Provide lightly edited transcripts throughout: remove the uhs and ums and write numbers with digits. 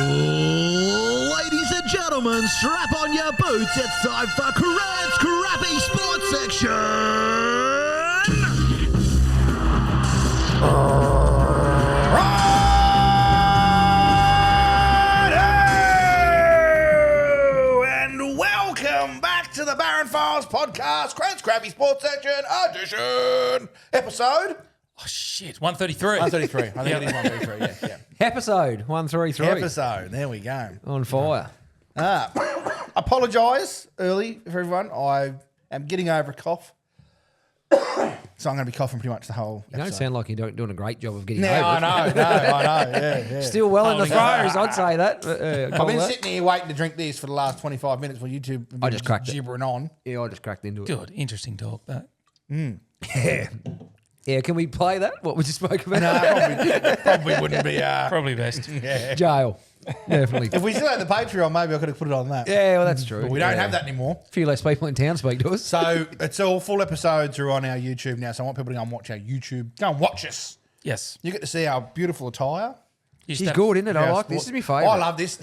Ladies and gentlemen, strap on your boots. It's time for Crent's Crappy Sports Section. And welcome back to the Barron Files podcast, Crent's Crappy Sports Section edition. Episode? Oh, shit. 133. 133. I think it is 133, yeah. Episode 133. Episode. There we go. On fire. Apologise early for everyone. I am getting over a cough. So I'm going to be coughing pretty much the whole You don't episode. sound like you're doing a great job of getting No, over it. I know. Yeah. Still well in the Holding on. throes, I'd say that. I've been sitting here waiting to drink this for the last 25 minutes while YouTube have been just cracked it. gibbering on. Yeah, I just cracked into it. Good. Interesting talk, that. Yeah, can we play that? What we just spoke about? No, probably wouldn't be. Probably best. Jail. Definitely. If we still had the Patreon, maybe I could have put it on that. Yeah, well, that's true. But we don't have that anymore. A few less people in town speak to us. So it's all full episodes are on our YouTube now. So I want people to go and watch our YouTube. Go and watch us. Yes. You get to see our beautiful attire. She's good, isn't it? I Our like sport- this. This is my favourite. I love this.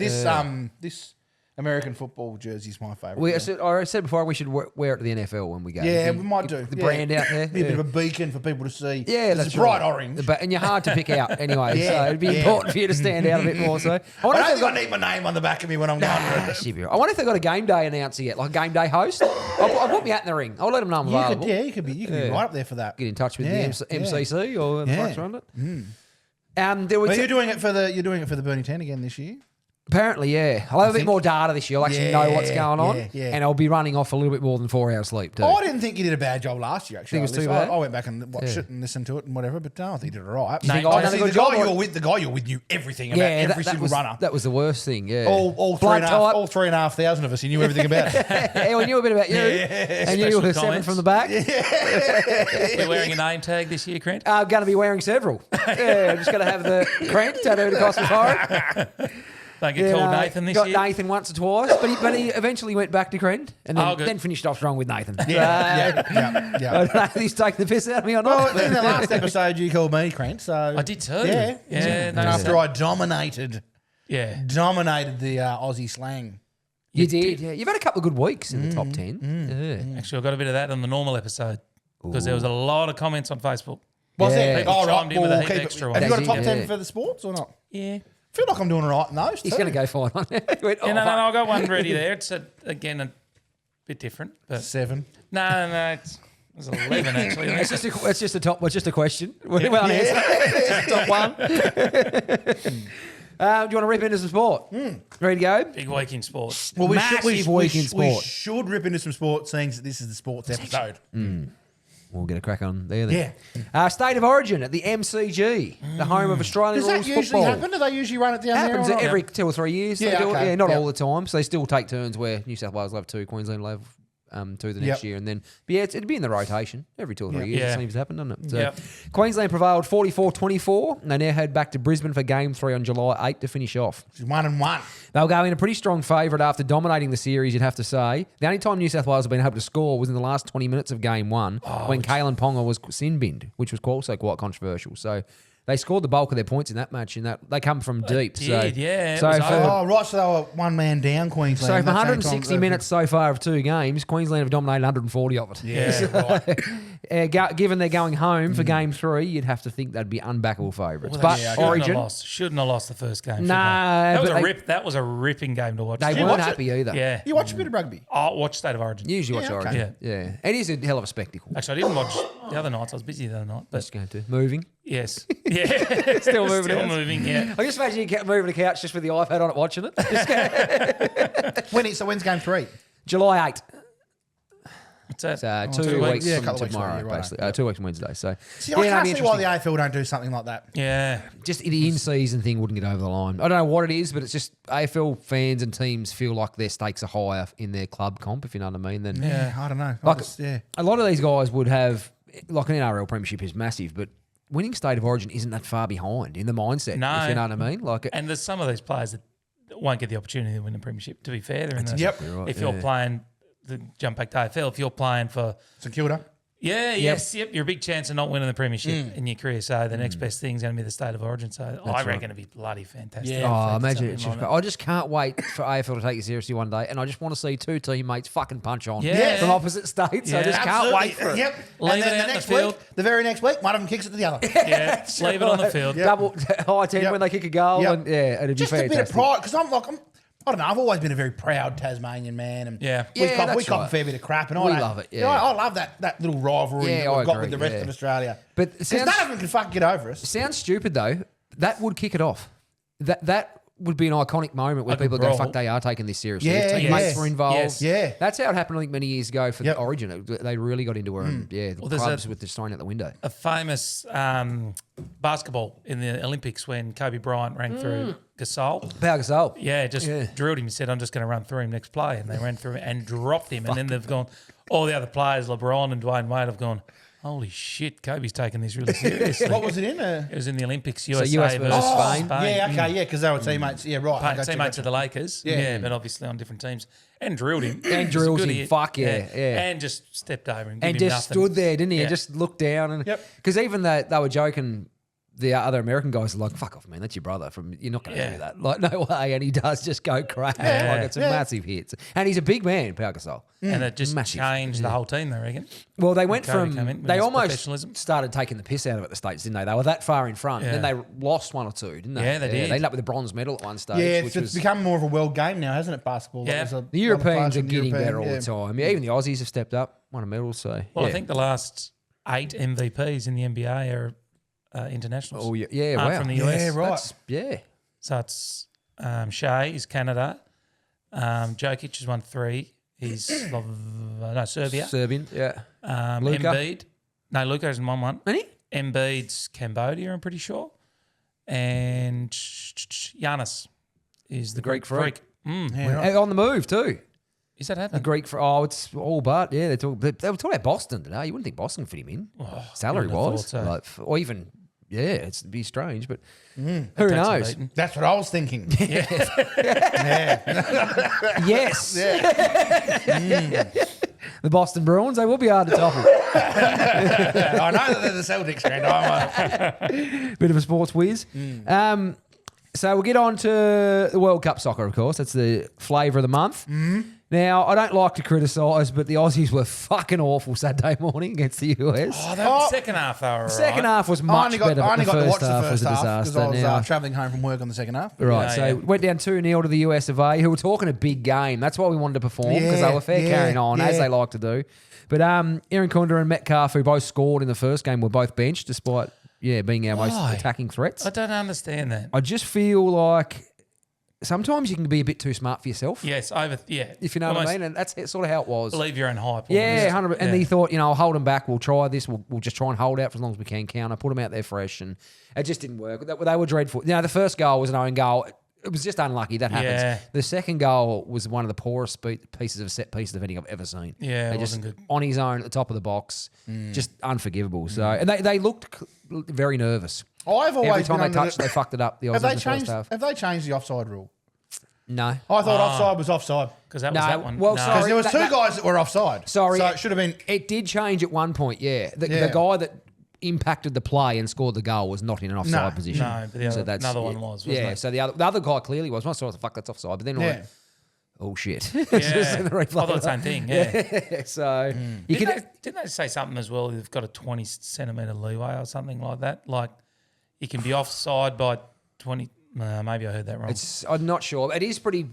This American football jersey is my favourite. I said before we should wear it to the NFL when we go. Yeah, we might do. The brand out there. Be a bit of a beacon for people to see. Yeah, it's that's bright right. orange. And you're hard to pick out anyway, Yeah, so it'd be yeah. important for you to stand out a bit more. So I I wonder don't if think I need my name on the back of me when I'm going. I wonder if they've got a game day announcer yet, like a game day host. I'll put me out in the ring. I'll let them know I'm available. You could be right up there for that. Get in touch with Yeah, the MCC or the folks around it. There Well, was you're doing it for the Bernie 10 again this year. apparently, yeah. I'll have a bit think- more data this year. I'll actually know what's going on, yeah. and I'll be running off a little bit more than 4 hours sleep too. I didn't think you did a bad job last year. Actually, Think it was too I bad? I went back and watched it and listened to it and whatever, but I think you did it all right. You think I done a good the job, guy or- the guy you're with knew everything about every single was, runner. That was the worst thing. Yeah, All Blood type. 3,500 of us, he knew everything about it. Yeah, we knew a bit about you, and you Special were 7 comments. from the back. You're wearing a name tag this year, Crent? I'm going to be wearing several. Yeah, I'm just going to have the Crent tattooed across my forehead. Don't get called Nathan this got year? Nathan once or twice, but he eventually went back to Crent and Oh, good. then finished off strong with Nathan. Yeah. I don't know if he's taking the piss out of me or not. Well, in the last episode, you called me Crent, so I did too. Yeah, Yeah, no, after so- I dominated Yeah. the Aussie slang. You did. Yeah. You've had a couple of good weeks in the top 10. Yeah. Actually, I got a bit of that on the normal episode because there was a lot of comments on Facebook. What's Yeah. that? People Oh, chimed in with a we'll heap keep it. extra Have you got a ones. top 10 Yeah. for the sports or not? Yeah. I feel like I'm doing all right in those. He's too. going to go fine on it. He went, Yeah, no, fuck. I got one ready there. It's, again, a bit different. But 7. no, it's 11 actually. It's just a top. It's just a question. Well, answer. It's just a top one. Do you want to rip into some sport? Ready to go? Big week in sports. Well, Massive week in we sport. should rip into some sport, seeing that this is the sports episode. We'll get a crack on there then. Yeah. State of Origin at the MCG, the home of Australian Does that rules usually football. happen? Do they usually run it down Happens there? or not? every 2 or 3 years. Yeah, They do it. okay. Yeah, not Yep. all the time. So they still take turns where New South Wales will have 2, Queensland will have 2 the next Yep. year. And then, but yeah, it'd be in the rotation every 2 or 3 years. Yeah. It seems to happen, doesn't it? So Yep. Queensland prevailed 44-24. And they now head back to Brisbane for Game 3 on July 8 to finish off. It's 1-1. They'll go in a pretty strong favourite after dominating the series, you'd have to say. The only time New South Wales have been able to score was in the last 20 minutes of Game 1 when Kalen Ponga was sin-binned, which was also quite controversial. So they scored the bulk of their points in that match, and that they come from deep. did, yeah, it So was for, over. Oh, right. So they were one man down, Queensland. so for That same 160 time- minutes so far of 2 games, Queensland have dominated 140 of it. Yeah, right. Given they're going home for Game 3, you'd have to think they'd be unbackable favourites. Well, But they shouldn't have Origin, lost. Shouldn't have lost the first game. should Nah, they? That was but a they- rip. That was a ripping game to watch. they you weren't watch it? happy either. Yeah. You watch a bit of rugby? I watched State of Origin. Usually watch Yeah, okay. Origin. Yeah. It is a hell of a spectacle. Actually, I didn't watch the other nights. I was busy the other night. But Just going to. Moving. yes. Yeah. Still moving. Still it. moving, yeah. I just imagine you kept moving the couch just with the iPad on it, watching it. Just go- So when's game 3? July 8. What's that? So 2 2 weeks weeks. Yeah, a from couple of weeks tomorrow, later, right. basically. 2 weeks from Wednesday. So See, yeah, I that'd can't be see why the interesting. AFL don't do something like that. Yeah. Just the in-season thing wouldn't get over the line. I don't know what it is, but it's just AFL fans and teams feel like their stakes are higher in their club comp, if you know what I mean. Then Yeah, I don't know. Like- Yeah. a lot of these guys would have, like an NRL premiership is massive, but winning State of Origin isn't that far behind in the mindset, No. if you know what I mean. Like, And there's some of these players that won't get the opportunity to win the premiership. To be fair, they're in the, Yep. right, if you're yeah. playing the jump back to AFL, if you're playing for St Kilda. Yes, you're a big chance of not winning the premiership in your career. So the next best thing's going to be the State of Origin. So I reckon it'd be bloody fantastic. Yeah. Oh, imagine Something it. like that. I just can't wait for AFL to take it seriously one day, and I just want to see two teammates fucking punch on Yeah. from opposite states. I Yeah. just can't wait for it. Yep. Leave and it then out the in the next field. week, the very next week, one of them kicks it to the other. Yeah, leave it on the field. Double high 10 Yep. when they kick a goal, Yep. and it'd Just be a fantastic. bit of pride, because I don't know, I've always been a very proud Tasmanian man. And Yeah. we Yeah, cop that's a right. fair bit of crap. And We I love it, You know, yeah. I love that little rivalry Yeah, that I we've got agree, with the rest yeah. of Australia. But it Because sounds- none of them can fucking get over us. Sounds stupid though. That would kick it off. That would be an iconic moment where Like a people go, brawl. "Fuck, they are taking this seriously." Yeah, If teammates yes. were involved. Yes. Yeah. That's how it happened. I think many years ago for Yep. the Origin. They really got into it. And, the there's clubs with just throwing out the window. A famous basketball in the Olympics when Kobe Bryant ran through Gasol. Pau Gasol. Yeah, just Yeah. drilled him. He said, I'm just going to run through him next play. And they ran through him and dropped him. And then they've gone, all the other players, LeBron and Dwayne Wade, have gone, holy shit, Kobe's taking this really seriously. What was it in? It was in the Olympics, USA US versus versus Spain. Spain. Yeah, okay, yeah, because they were teammates. Yeah, right. I got you, Teammates got of the Lakers. Yeah. Yeah. But obviously on different teams. And drilled him. And It was a drills good him. hit. Fuck yeah, yeah. And just stepped over him. And give him just nothing. stood there, didn't he? Yeah. And just looked down. And Yep. because even they were joking, the other American guys are like, "Fuck off, man! That's your brother. You're not going to Yeah. do that. Like, no way." And he does just go crack. Yeah. Like it's a Yeah. massive hit. And he's a big man, Pau Gasol. And it just Massive. changed the whole team, they reckon. Well, they went Kobe from came in with they his almost professionalism. started taking the piss out of it at the States, didn't they? They were that far in front, and then Yeah. they lost one or two, didn't they? Yeah, they did. They ended up with a bronze medal at one stage, Yeah, which it's was become more of a world game now, hasn't it, basketball? Yeah. There's a lot of the players Europeans are from getting European, better all yeah. the time. Yeah, even the Aussies have stepped up, won a medal. So Well, yeah. I think the last 8 MVPs in the NBA are internationals. Oh yeah, aren't wow. from the US. Yeah, right. That's- yeah. So it's Shea is Canada. Jokic has won 3. He's Serbia. Serbian, yeah. Luka? Embiid. No, Luka hasn't won one. Any? Embiid's Cambodia, I'm pretty sure. And Giannis is the Greek freak. Yeah, right. Hey, on the move too. Is that The happening? Greek for it's all but they were talking about Boston today. You wouldn't think Boston would fit him in, salary wouldn't have wise, thought so. or even it'd be strange, but who Takes a knows? beating. That's what I was thinking. Yes, the Boston Bruins, they will be hard to topple. I know that they're the Celtics fan. Bit of a sports whiz. So we'll get on to the World Cup soccer, of course. That's the flavour of the month. Now, I don't like to criticise, but the Aussies were fucking awful Saturday morning against the US. Oh, that second half, they were all right. Second half was I much only got, better, I but only the got to watch first the half was first a half because disaster. I was Now, travelling home from work on the second half. right, Yeah, so yeah. went down 2-0 to the US of A, who were talking a big game. That's why we wanted to perform, because they were fair carrying on, as they like to do. But Aaron Kunda and Metcalf, who both scored in the first game, were both benched, despite being our most Why? attacking threats. I don't understand that. I just feel like sometimes you can be a bit too smart for yourself, Yes, if you know what I mean. And that's sort of how it was. Believe your own hype. Yeah, almost. 100%. And he thought, I'll hold them back. We'll try this. We'll just try and hold out for as long as we can. Counter, put them out there fresh, and it just didn't work. They were dreadful. The first goal was an own goal. It was just unlucky. That happens. Yeah. The second goal was one of the poorest pieces of set piece defending I've ever seen. Yeah, they it just wasn't good. on his own at the top of the box, just unforgivable. So, and they looked very nervous. I've always Every time been they under touched, the- they fucked it up. The Aussies Have in they the first changed? half. Have they changed the offside rule? No. I thought offside was offside Because that was No, that one. well, No. sorry. because there was that- two that- guys that were offside. Sorry. so it should have been. It did change at one point, yeah. The Yeah. guy that impacted the play and scored the goal was not in an offside No. position. No, but the other- another one was, wasn't yeah, it? so the other guy clearly was. I thought, fuck, that's offside. But then I Yeah. went, oh, shit. Yeah. Just in the I replay. thought the same thing. Yeah. So you Didn't they say something as well? They've got a 20 centimetre leeway or something like that. Like you can be offside by 20. Maybe I heard that wrong. I'm not sure. It is pretty.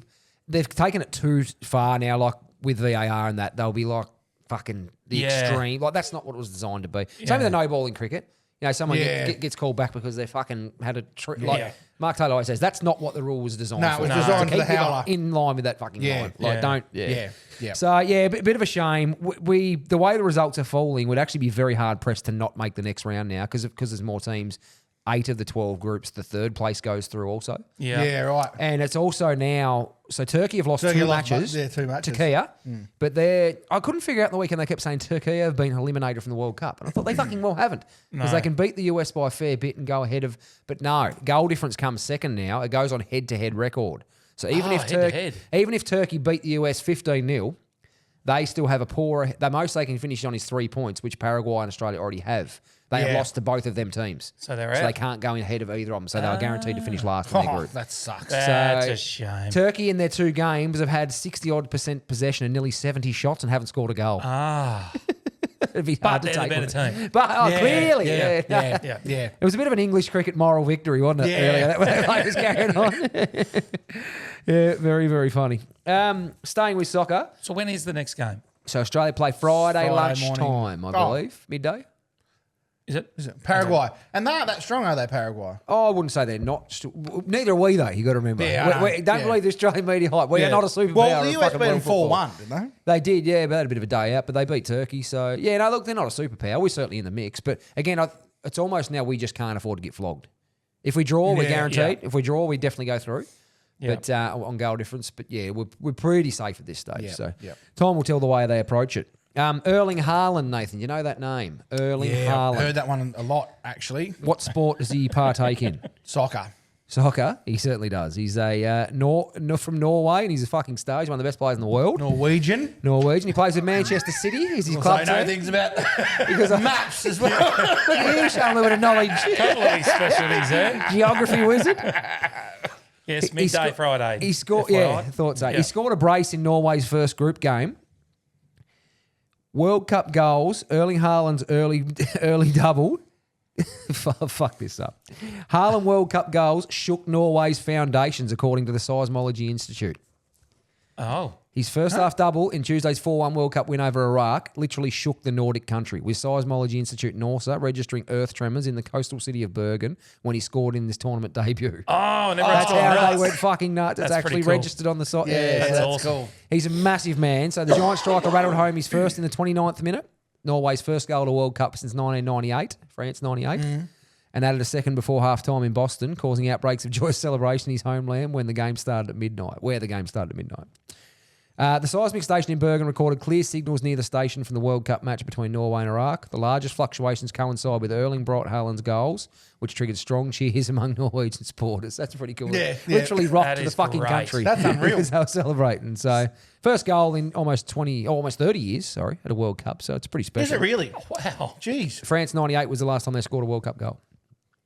They've taken it too far now. Like with VAR and that, they'll be like fucking the Yeah. extreme. Like that's not what it was designed to be. Same with the no ball in cricket. Someone Yeah. gets called back because they fucking had a Yeah. like Mark Taylor always says that's not what the rule was designed No, it for. was No. designed To for the keep it howler. in line with that fucking Yeah. line. Like Yeah. don't. Yeah. So a bit of a shame. We the way the results are falling would actually be very hard pressed to not make the next round now because there's more teams. 8 of the 12 groups, the third place goes through also. yeah. Yeah, right. And it's also now, so Turkey have lost Turkey two lost matches. two matches. Turkey, but I couldn't figure out in the weekend they kept saying Turkey have been eliminated from the World Cup. And I thought they fucking well haven't. Because No. they can beat the US by a fair bit and go ahead of, but no, goal difference comes second now. It goes on head-to-head record. So even Oh, if head-to-head. Even if Turkey beat the US 15-0, They still have a poor. The most they can finish on is 3 points, which Paraguay and Australia already have. They have lost to both of them teams. So they're out. they can't go ahead of either of them. So they are guaranteed to finish last in their Oh, group. that sucks. That's So, a shame. Turkey in their 2 games have had 60-odd% possession and nearly 70 shots and haven't scored a goal. It'd be hard to they're the take. better wouldn't it? team. But clearly, Yeah. It was a bit of an English cricket moral victory, wasn't it? Yeah. Earlier, that was carrying on. Yeah, very, very funny. Staying with soccer. So when is the next game? So Australia play Friday Friday lunchtime, morning. I believe, midday. Is it? Is it Paraguay? And they aren't that strong, are they, Paraguay? Oh, I wouldn't say they're not. Neither are we, though. You got to remember. Yeah, I know. Don't Yeah. believe the Australian media hype. We are not a superpower. Well, the of US fucking beat them world football. 4-1, didn't They did, yeah, but they had a bit of a day out, but they beat Turkey. So, yeah, no, look, they're not a superpower. We're certainly in the mix. But again, it's almost now we just can't afford to get flogged. If we draw, we're Yeah, guaranteed. yeah. If we draw, we definitely go through. Yeah. But on goal difference. But yeah, we're pretty safe at this stage. Yeah, So yeah. time will tell the way they approach it. Erling Haaland, Nathan, you know that name? Erling they? Yeah, Haaland. I heard that one a lot, actually. What sport does he partake in? Soccer. Soccer. He certainly does. He's from Norway, and he's a fucking stage, one of the best players in the world. Norwegian. Norwegian. He plays with Manchester City. Is his So club I know team. things about Because of maps as well. Look at you showing a little bit of knowledge. Couple of these specialties there. Geography wizard. Yes, He midday sco- Friday. He scored. FYI. Yeah, I thought so. Yeah. He scored a brace in Norway's first group game. World Cup goals. Erling Haaland's early double. Fuck this up. Haaland World Cup goals shook Norway's foundations, according to the Seismology Institute. Oh. His first half double in Tuesday's 4-1 World Cup win over Iraq literally shook the Nordic country, with Seismology Institute Norsa registering earth tremors in the coastal city of Bergen when he scored in this tournament debut. Oh, and That's everyone's going how they nuts. went fucking nuts. It's That's actually pretty cool. registered on the site. Yeah, That's that's awesome. cool. He's a massive man. So the giant striker rattled home his first in the 29th minute. Norway's first goal to World Cup since 1998, France 98. And added a second before half-time in Boston, causing outbreaks of joyous celebration in his homeland where the game started at midnight. The seismic station in Bergen recorded clear signals near the station from the World Cup match between Norway and Iraq. The largest fluctuations coincide with Erling Braut Haaland's goals, which triggered strong cheers among Norwegian supporters. That's pretty cool. Yeah, yeah. Literally rocked That to the is fucking great. country. That's unreal. Because they were celebrating. So, first goal in almost 30 years, at a World Cup. So, it's pretty special. Is it really? Wow. Jeez. France 98 was the last time they scored a World Cup goal.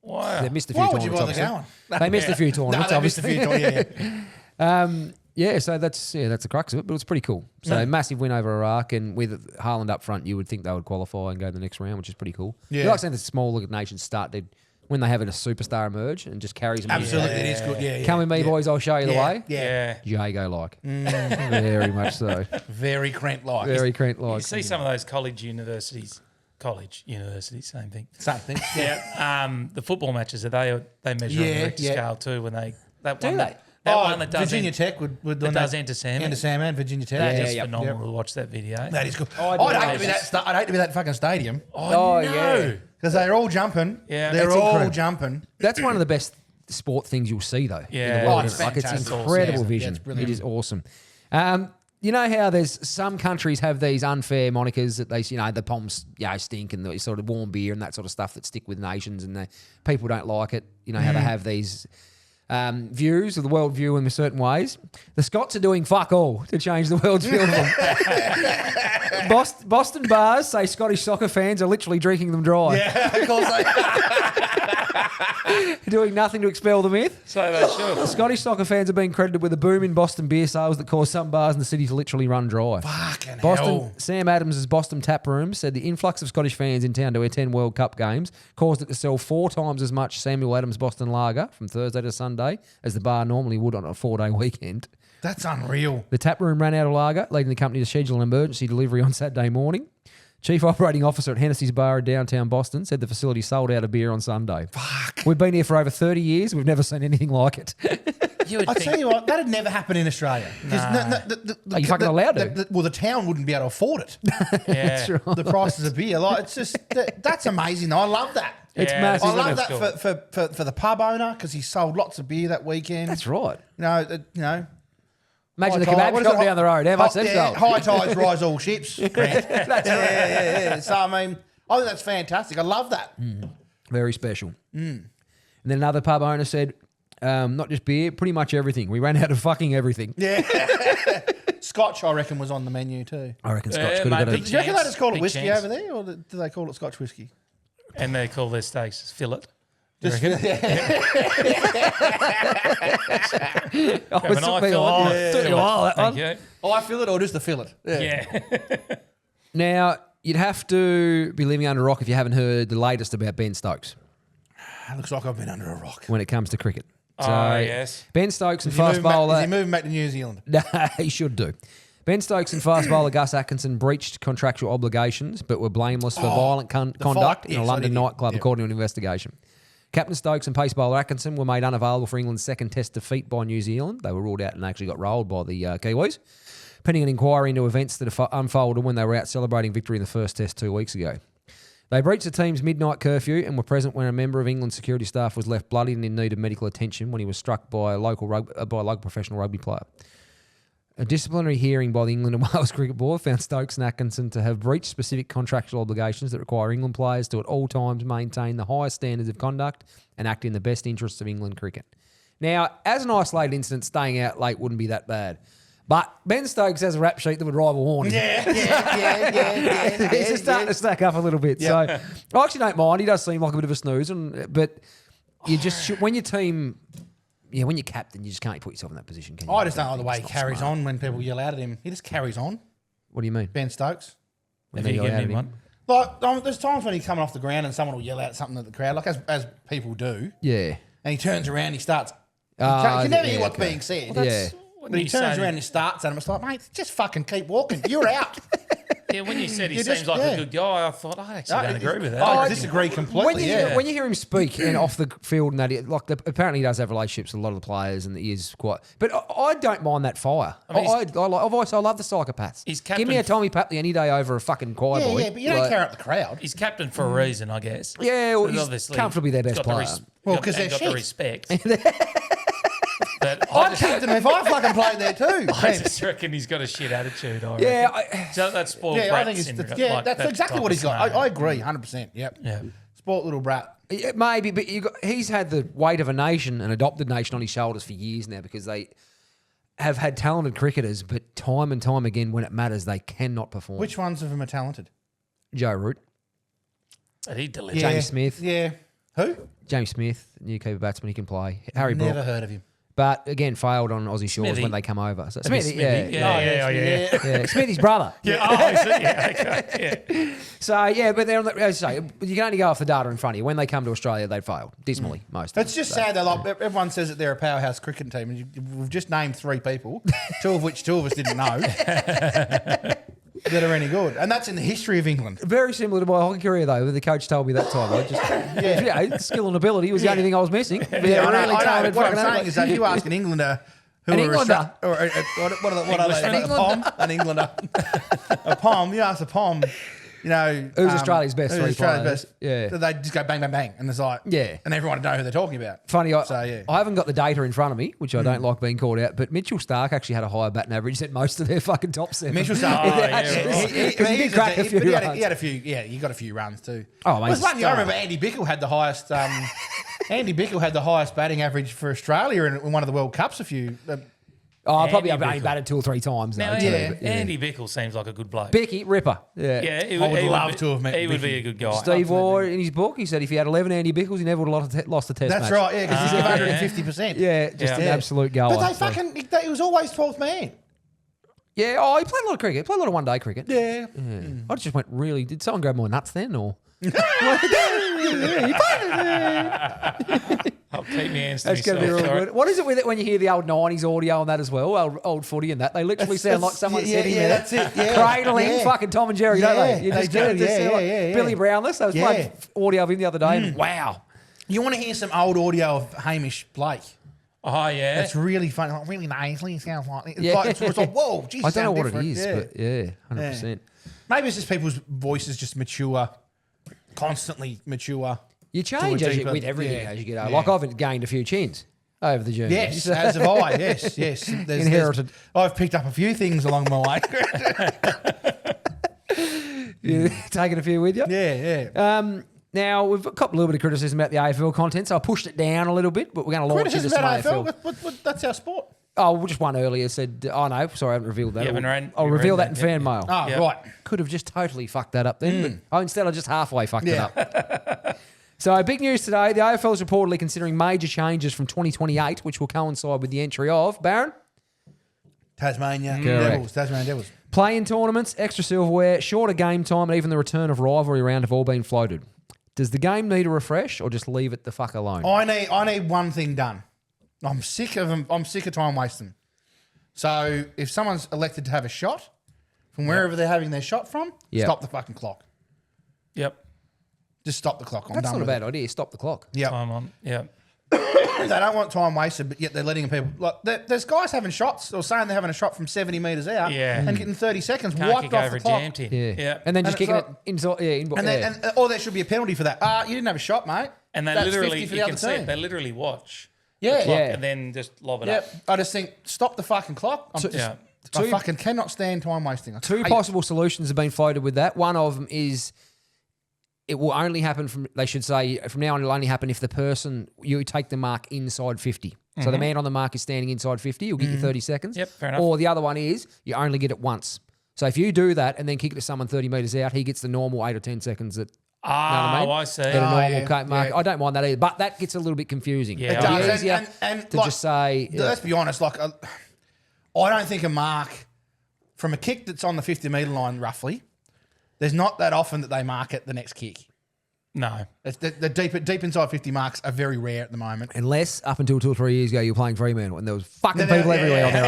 Wow. They missed a few Why would you tournaments, bother obviously. going? They missed a few tournaments, they missed a obviously. few tournaments, Yeah, so that's the crux of it, but it's pretty cool. So massive win over Iraq, and with Haaland up front, you would think they would qualify and go to the next round, which is pretty cool. Yeah. You like seeing the smaller nations start when they have a superstar emerge and just carries them. Absolutely, it is good. Yeah, Come with me, boys. I'll show you the way. Yeah. Jago like, very much so. Very Crent-like. Very Crent like. You see some of those universities, same thing. Something. Yeah. The football matches, they measure on Yeah, the Richter yeah. scale too when they that Do one they? that, that one that does Virginia en- Tech would that does enter Sam. Enter Sam and Virginia Tech. That's Yeah, just yeah, phenomenal yeah. to watch that video. That is good. I'd I'd be hate to be I'd hate to be that fucking stadium Oh, no. yeah. because they're all jumping. Yeah. they're That's all incredible. jumping. That's one of the best sport things you'll see, though. Yeah. in the world, Oh, it's isn't it? It's fantastic. incredible Yeah, vision. it's brilliant. It is awesome. You know how there's some countries have these unfair monikers that the Poms stink and the sort of warm beer and that sort of stuff that stick with nations and the people don't like it. You know how they have these views of the world view in certain ways. The Scots are doing fuck all to change the world's view of them. Boston bars say Scottish soccer fans are literally drinking them dry, Yeah, of course they. doing nothing to expel the myth. So they should. Scottish soccer fans are being credited with a boom in Boston beer sales that caused some bars in the city to literally run dry. Fucking Boston, hell. Sam Adams' Boston Tap Room said the influx of Scottish fans in town to attend World Cup games caused it to sell 4 times as much Samuel Adams Boston Lager from Thursday to Sunday as the bar normally would on a 4-day weekend. That's unreal. The tap room ran out of lager, leading the company to schedule an emergency delivery on Saturday morning. Chief Operating Officer at Hennessy's Bar in downtown Boston said the facility sold out of beer on Sunday. Fuck. We've been here for over 30 years. We've never seen anything like it. You would I think. tell you what, that'd never happen in Australia. 'Cause Are you fucking allowed to? Well, the town wouldn't be able to afford it. Yeah. That's right. The prices of beer, like it's just that's amazing. I love that. It's Yeah, massive. I love That's that cool. for the pub owner because he sold lots of beer that weekend. That's right. You know. Imagine the high tide- kebab what is shop it? down the road. How much they've sold? High tides rise all ships. Grant. Yeah. So I mean, I think that's fantastic. I love that. Very special. And then another pub owner said, not just beer, pretty much everything. We ran out of fucking everything. Yeah. Scotch, I reckon, was on the menu too. I reckon Scotch could have got big Do you reckon they chance, just call it big whiskey chance. over there, or do they call it Scotch whiskey? And they call their steaks fillet. Just Have an eye fillet. Took you a while, that one. Thank you. Oh, I feel it, or just the fillet? Yeah. Now, you'd have to be living under a rock if you haven't heard the latest about Ben Stokes Looks like I've been under a rock. when it comes to cricket. Oh, yes. Ben Stokes and Is he fast moving bowler. back, is he moving back to New Zealand? No, he should do. Ben Stokes and fast bowler Gus Atkinson breached contractual obligations but were blameless for violent conduct fight, in a yes, London I did. nightclub, Yep. according to an investigation. Captain Stokes and pace bowler Atkinson were made unavailable for England's second test defeat by New Zealand. They were ruled out and actually got rolled by the Kiwis, pending an inquiry into events that unfolded when they were out celebrating victory in the first test 2 weeks ago. They breached the team's midnight curfew and were present when a member of England's security staff was left bloodied and in need of medical attention when he was struck by a local professional rugby player. A disciplinary hearing by the England and Wales Cricket Board found Stokes and Atkinson to have breached specific contractual obligations that require England players to at all times maintain the highest standards of conduct and act in the best interests of England cricket. Now, as an isolated incident, staying out late wouldn't be that bad. But Ben Stokes has a rap sheet that would rival Warney. Yeah. He's just starting to stack up a little bit. So I actually don't mind. He does seem like a bit of a snooze, but you just when your team, when you're captain, you just can't put yourself in that position. Can you? I just don't like the way he It's not carries smart. on when people yell out at him. He just carries on. What do you mean? Ben Stokes. When Have they you yell given out him at one? Like, there's times when he's coming off the ground and someone will yell out something at the crowd, like as people do, Yeah. and he turns around, he starts. You Ah, can never hear yeah, what's okay. being said. Yeah. When But he you turns say- around and starts at him. It's like, mate, just fucking keep walking. You're out. Yeah, when you said he You seems just- like yeah. a good guy, I thought I actually don't agree with that. I disagree completely. When you hear him speak and off the field and that, apparently he does have relationships with a lot of the players and he is quite. But I don't mind that fire. mean, I love the psychopaths. He's Give me a captain- Tommy Papley any day over a fucking choir boy. Yeah, but you don't care up the crowd. He's captain for a reason, I guess. Yeah, well, So he's obviously comfortably their best got the player. Well, 'cause they're got shit. the respect. But I'd keep them if I fucking played there too. I just reckon he's got a shit attitude. I Yeah, reckon. So that's spoiled Yeah, I brat think syndrome, it's like that's that exactly type what of he's got. scenario. I agree, 100%. Yep. Yeah. Sport little brat. maybe, but he's had the weight of a nation, an adopted nation, on his shoulders for years now because they have had talented cricketers, but time and time again, when it matters, they cannot perform. Which ones of them are talented? Joe Root, But he delivered. James Smith. Yeah. Who? James Smith, new keeper batsman, he can play. Harry Never Brook, heard of him. but again failed on Aussie shores Smithy. when they come over. So Smithy, Smithy, yeah. yeah, Smithy's brother. Yeah, oh, I see. Yeah, okay. Yeah. So yeah, but they're on the, as I say, you can only go off the data in front of you. When they come to Australia, they failed dismally. Most. of It's them. just So- sad though. Like everyone says that they're a powerhouse cricket team, and we've just named 3 people, two of us didn't know, that are any good, and that's in the history of England. Very similar to my hockey career, though. Where the coach told me that time, I just skill and ability was the only thing I was missing. I know. talented What I'm fucking saying athlete. is that you ask an Englander who An are Englander? what are they? An A Englander? Pom? An Englander? A Pom? You ask a Pom. You know, Who's Australia's best who's 3 Australia's players? best? Yeah. They just go bang, bang, bang, and it's like, Yeah. and everyone would know who they're talking about. Funny, I haven't got the data in front of me, which I don't like being called out. But Mitchell Stark actually had a higher batting average than most of their fucking top 7. Mitchell Stark. Oh, yeah, right. Because he did crack a few he runs. had a few. Yeah, he got a few runs too. Oh, mate, There was one year I star. remember Andy Bickle had the highest. Andy Bickle had the highest batting average for Australia in one of the World Cups. A few. Oh, probably Andy I've only Bickle. batted 2 or 3 times though. Now, too, yeah. but Andy Bickle seems like a good bloke. Bicky Ripper. Yeah. Yeah, he, I would he love be, to have met He would Bicky. be a good guy. Steve Waugh in his book, he said if he had 11 Andy Bickles, he never would have lost a test That's match. right. Yeah, because he's 150%. Yeah, just an Yeah. absolute goer. But they so. fucking. He was always 12th man. Yeah, he played a lot of cricket. Played a lot of one-day cricket. Yeah. I just went really... Did someone grab my nuts then, or... I'll keep my hands to That's going to be myself, really sorry. good. What is it with it when you hear the old 90s audio and that as well? Old footy and that. They literally sound like someone sitting there. That's it. Yeah, Cradling yeah. fucking Tom and Jerry, don't Yeah, they? You they just do. get it. Just Yeah, sound like yeah. Billy Brownless. I was Yeah. playing audio of him the other day and wow. You want to hear some old audio of Hamish Blake? Oh, yeah. It's really funny. Like, really nasally. It sounds like it's Yeah. like, it's like whoa, geez, I don't know sound what it different. is, Yeah. but yeah, 100%. Maybe it's just people's voices just mature, constantly mature. You change To a as you, deeper- with everything yeah, as you get older. yeah. Like I've gained a few chins over the journey. Yes, as have I. Yes, yes. Inherited. I've picked up a few things along my way. You taking a few with you? yeah. Now, we've got a little bit of criticism about the AFL content, so I pushed it down a little bit, but we're going to launch into Criticism some about AFL. AFL. That's our sport. Oh, just one earlier said, oh no, sorry, I haven't revealed that. You haven't read- I'll you reveal read that in that, fan yeah. mail. Oh, Yeah. right. Could have just totally fucked that up then. But, instead I just halfway fucked it Yeah. up. So big news today. The AFL is reportedly considering major changes from 2028, which will coincide with the entry of, Baron, Tasmania Correct. Devils. Tasmania Devils. play-in tournaments, extra silverware, shorter game time, and even the return of rivalry round have all been floated. Does the game need a refresh or just leave it the fuck alone? I need one thing done. I'm sick of them. I'm sick of time wasting. So if someone's elected to have a shot from wherever they're having their shot from, Yeah. stop the fucking clock. Yep. Just stop the clock. I'm That's done not a with bad it. idea. Stop the clock. Yep. Time on. Yep. They don't want time wasted, but yet they're letting people. Like, there's guys having shots or saying they're having a shot from 70 metres out Yeah. and getting 30 seconds Can't wiped kick off over the a clock. jam tin. Yeah. Yeah. And then just And kicking it's it inside. Yeah, And then, or there should be a penalty for that. You didn't have a shot, mate. And they That's literally, 50 for you the can other see team. it, they literally watch Yeah. Yeah. and then just lob it Yep. up. I just think stop the fucking clock. Yeah. I fucking cannot stand time wasting. I Two hate it. possible solutions have been floated with that. One of them is it will only happen from, they should say, from now on, it'll only happen if the person, you take the mark inside 50. So the man on the mark is standing inside 50, you'll get you 30 seconds. Yep, fair enough. Or the other one is you only get it once. So if you do that and then kick it to someone 30 metres out, he gets the normal 8 or 10 seconds that, Oh, know what I mean? I see. at a normal yeah, cape mark. yeah. I don't mind that either. But that gets a little bit confusing. Yeah, It'd I be agree. easier And to like, just say, let's be honest, like I don't think a mark from a kick that's on the 50-metre line roughly, there's not that often that they mark it the next kick. No. The deep inside 50 marks are very rare at the moment. unless up until 2 or 3 years ago you were playing Fremantle and there was fucking people everywhere on their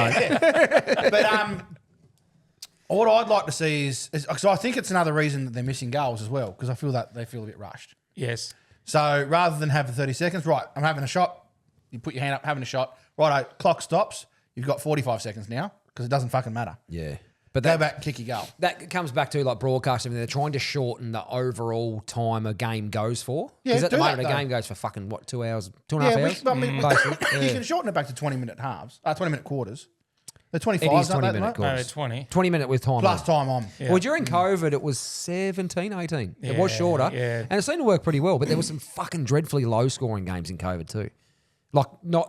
own. But what I'd like to see is because I think it's another reason that they're missing goals as well, because I feel that they feel a bit rushed. Yes. So rather than have the 30 seconds, right, I'm having a shot, you put your hand up, having a shot, righto, clock stops, you've got 45 seconds now because it doesn't fucking matter. Yeah. But Go that, back, kick your goal. that comes back to like broadcasting. They're trying to shorten the overall time a game goes for. Yeah, Because at the do that, moment a though. game goes for fucking, what, 2 hours, 2.5 Yeah, hours? I mean, Basically. you can shorten it back to 20-minute halves, 20-minute quarters. The 25s, It is aren't they, 20 minute mate? No, course. 20. 20 minute with time. Plus on. time on. Yeah. Well, during COVID, it was 17, 18. It was Yeah, shorter. yeah. And it seemed to work pretty well, but there was some fucking dreadfully low scoring games in COVID too. Like,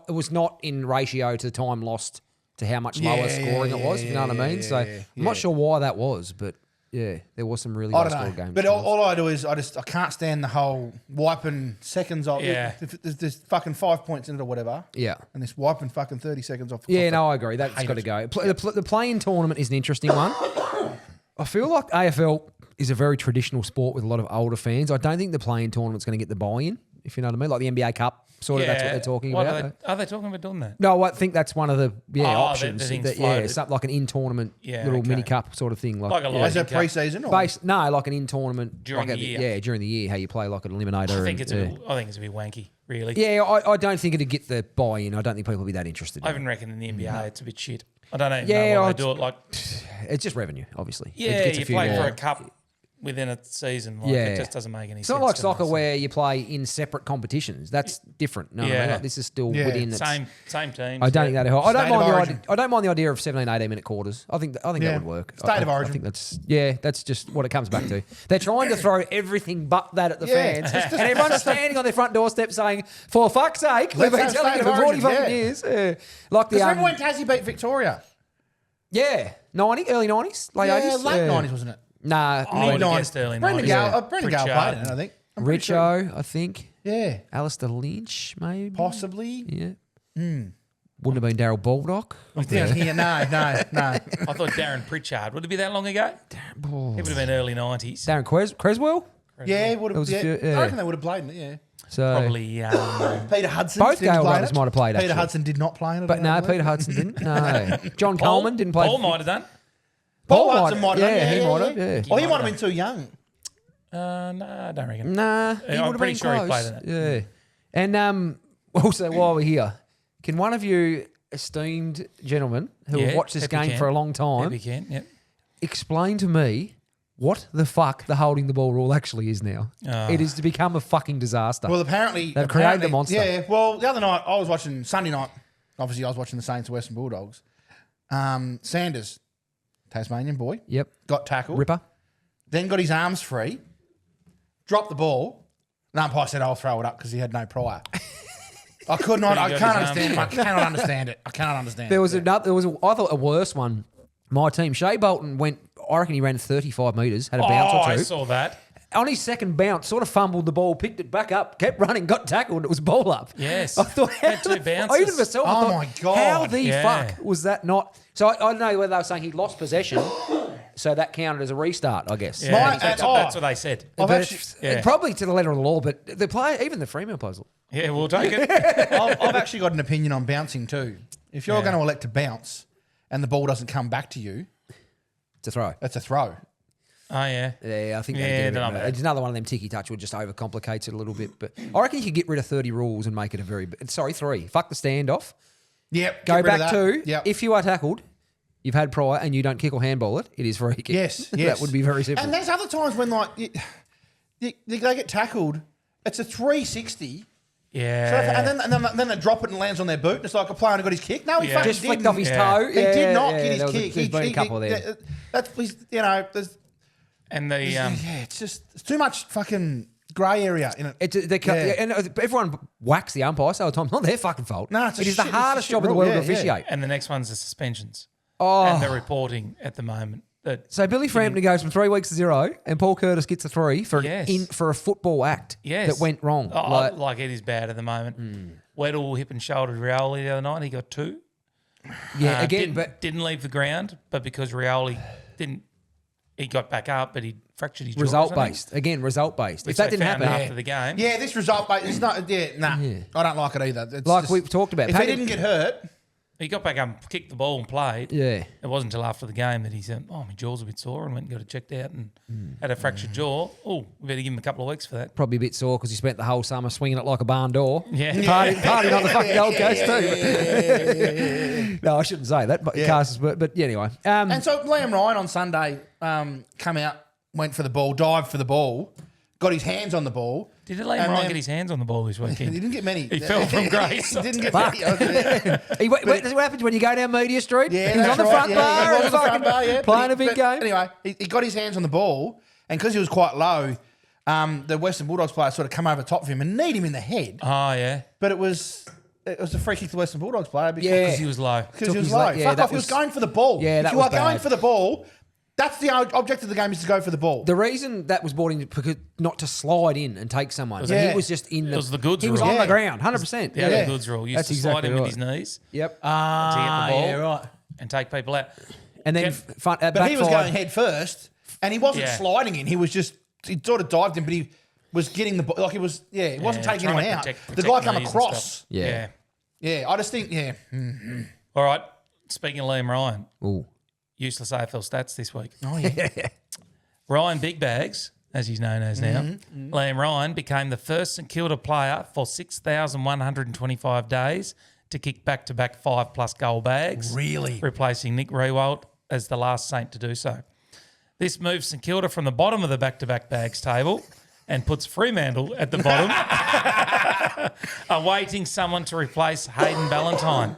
it was not in ratio to time lost to how much lower scoring it was, if you know what I mean? So I'm not sure why that was, but yeah, there was some really I low don't scoring know. games. But all I do is I can't stand the whole wiping seconds off. Yeah. If there's fucking 5 points in it or whatever. Yeah. And this wiping fucking 30 seconds off. Yeah, off no, I agree. That's hate got to it. go. The play-in tournament is an interesting one. I feel like AFL is a very traditional sport with a lot of older fans. I don't think the play-in tournament's going to get the buy-in, if you know what I mean. Like the NBA Cup, sort of, that's what they're talking What about. Are they talking about doing that? No, I think that's one of the options. the thing's Yeah, floated. something like an in-tournament Yeah, little okay. mini cup sort of thing. Like a yeah. lot. As a Cup. pre-season or? No, like an in-tournament. During like the year. Yeah, during the year, how you play like an eliminator. I think it's yeah. I think it's a bit wanky, really. Yeah, I don't think it'd get the buy-in. I don't think people will be that interested. I In it. even reckon in the NBA it's a bit shit. I don't even Yeah, know why I- they do it. Like, It's just revenue, obviously. yeah, it gets a you few play more. for a cup within a season. Like, Yeah. it just doesn't make any It's sense. not like to soccer me, so- where you play in separate competitions. That's different. No, Yeah. like this is still Yeah. within. Its, Same teams. I don't think that helps. I don't State of mind the origin. idea. I don't mind the idea of 17, 18 minute quarters. I think that Yeah. would work. State of I origin. think that's just what it comes back to. They're trying to throw everything but that at the Yeah. fans, and everyone's standing on their front doorstep saying, "For fuck's sake, we've Let's been have telling you state for of 40 origin, fucking yeah. years." Yeah. Like the Because remember when Tassie beat Victoria? yeah, early 90s, late 80s, late 90s, wasn't it? Nah, I would have Mid-90s. guessed early Brendan 90s. Gale, Brendan Gale Pritchard. played in it, I think. I'm pretty sure. Richo, I think, Yeah. Alistair Lynch, maybe, Possibly. yeah. Wouldn't have been Daryl Baldock. Yeah, no. I thought Darren Pritchard. Would it be that long ago? It would have been early 90s. Darren Creswell. Yeah, would There was have. a Yeah, few- yeah. I reckon they would have played in it. Yeah. So Probably. Peter Hudson. Both didn't Gale play in brothers it. might have played, Peter actually. Hudson did not play in it. But I no, don't believe. Peter Hudson didn't. No. John Coleman didn't play. Paul might have done. Paul Hudson might have. Yeah, done, he might have. Yeah. Oh, he might have been too young. No, I don't reckon. Nah, he Yeah, I'm would have pretty been sure he close. played in it. Yeah. And also, while we're here, can one of you esteemed gentlemen who have watched this Pepper game can. for a long time Pepper can, yep. explain to me what the fuck the holding the ball rule actually is now? It is to become a fucking disaster. Well, apparently They've created the monster. Yeah. Well, the other night I was watching Sunday night. Obviously, I was watching the Saints Western Bulldogs. Sanders, Tasmanian boy, Yep. got tackled. Ripper. Then got his arms free, dropped the ball. And umpire said, "I'll throw it up" because he had no prior. I could not. I Pretty good can't as understand. I cannot understand it. I cannot understand. There it. was another. I thought a worse one. My team, Shea Bolton went. I reckon he ran 35 metres, had a bounce Oh, or two. I saw that. On his second bounce, sort of fumbled the ball, picked it back up, kept running, got tackled. It was ball up. Yes. I thought, Had two bounces. Even myself, I Oh thought, my God. how the Yeah. fuck was that not? So I don't know whether they were saying he lost possession, so that counted as a restart, I guess. Yeah, My- that's, oh. that's what they said. I've But actually, Yeah. probably to the letter of the law, but the player, even the Fremantle puzzle. Yeah, we'll take it. I've actually got an opinion on bouncing too. If you're Yeah. going to elect to bounce and the ball doesn't come back to you, It's a throw. that's a throw. Oh, yeah. Yeah, I think Yeah, they get a they're not bit, bad. it's another one of them ticky touch would just overcomplicates it a little bit. But I reckon you could get rid of 30 rules and make it a very sorry 3. Fuck the standoff. Yep. Go get rid of back that. to Yep. if you are tackled, you've had prior and you don't kick or handball it, it is free kick. Yes, that yes. would be very simple. And there's other times when like they get tackled, it's a 360. Yeah. So and then they drop it and lands on their boot. And it's like a player who got his kick. No, he Yeah. fucking just flicked didn't. off his Yeah. toe. He did not get there his was kick. there's been a couple there. That's there's and the yeah, it's just it's too much fucking grey area in it. And everyone whacks the umpires all the time. It's not their fucking fault. No, it's a it is the shit- it's a hardest shit job in the rule. world to Yeah, yeah. officiate. and the next one's the suspensions. Oh. And the reporting at the moment. That So Billy Frampton goes from 3 weeks to 0, and Paul Curtis gets a 3 for Yes. for a football act Yes. that went wrong. Oh, like it is bad at the moment. Weddle hip and shouldered Rioli the other night. He got 2. yeah, again, didn't, but didn't leave the ground, but because Rioli didn't, he got back up, but he fractured his jaw or result something, based. Again, result based. which If that they didn't found happen, after the game. Yeah, this result, mate, it's not. I don't like it either. It's like just- we've talked about, if he Paddy- didn't get hurt, He got back up and kicked the ball and played. Yeah. It wasn't until after the game that he said, "Oh, my jaw's a bit sore," and went and got it checked out and had a fractured jaw. Oh, we better give him a couple of weeks for that. probably a bit sore because he spent the whole summer swinging it like a barn door. Yeah. Partying on the fucking Gold Coast too. No, I shouldn't say that, but Carson's, but yeah, anyway. and so Liam Ryan on Sunday come out, went for the ball, dived for the ball, got his hands on the ball. Did Liam And Ryan then- get his hands on the ball this He weekend? didn't get many. He fell from grace. He didn't get Fuck. many. What happens when you go down Media Street? Yeah, He's on that's the right. front Yeah, bar, he was and on the front fucking bar, yeah. playing a But big game. Anyway, he got his hands on the ball, and because he was quite low, the Western Bulldogs player sort of come over top of him and kneed him in the head. Oh, yeah. But it was a free kick to the Western Bulldogs player because Yeah. Because he was low. because Took he was his low. leg- yeah, Fuck that off, he was was- going for the ball. Yeah, if that you was are going bad. for the ball, that's the object of the game is to go for the ball. The reason that was brought in because not to slide in and take someone. So Yeah. he was just in the. It was the goods He was rule. on Yeah. the ground, 100%. The other goods rule. Used That's to slide exactly him right. with his knees Yep. to get the ball yeah, right. and take people out. And then Kev- But he was going head first, and he wasn't Yeah. sliding in. He sort of dived in, but he was getting the ball. Like he was, he wasn't Yeah, taking trying anyone to out. protect The guy come knees and across. stuff. Yeah. Yeah, I just think, All right. Speaking of Liam Ryan, Ooh. useless AFL stats this week. Oh, yeah. Ryan Big Bags, as he's known as now, Liam Ryan became the first St Kilda player for 6,125 days to kick back-to-back 5+ goal bags. Really? Replacing Nick Riewoldt as the last Saint to do so. This moves St Kilda from the bottom of the back-to-back bags table and puts Fremantle at the bottom, awaiting someone to replace Hayden Ballantyne.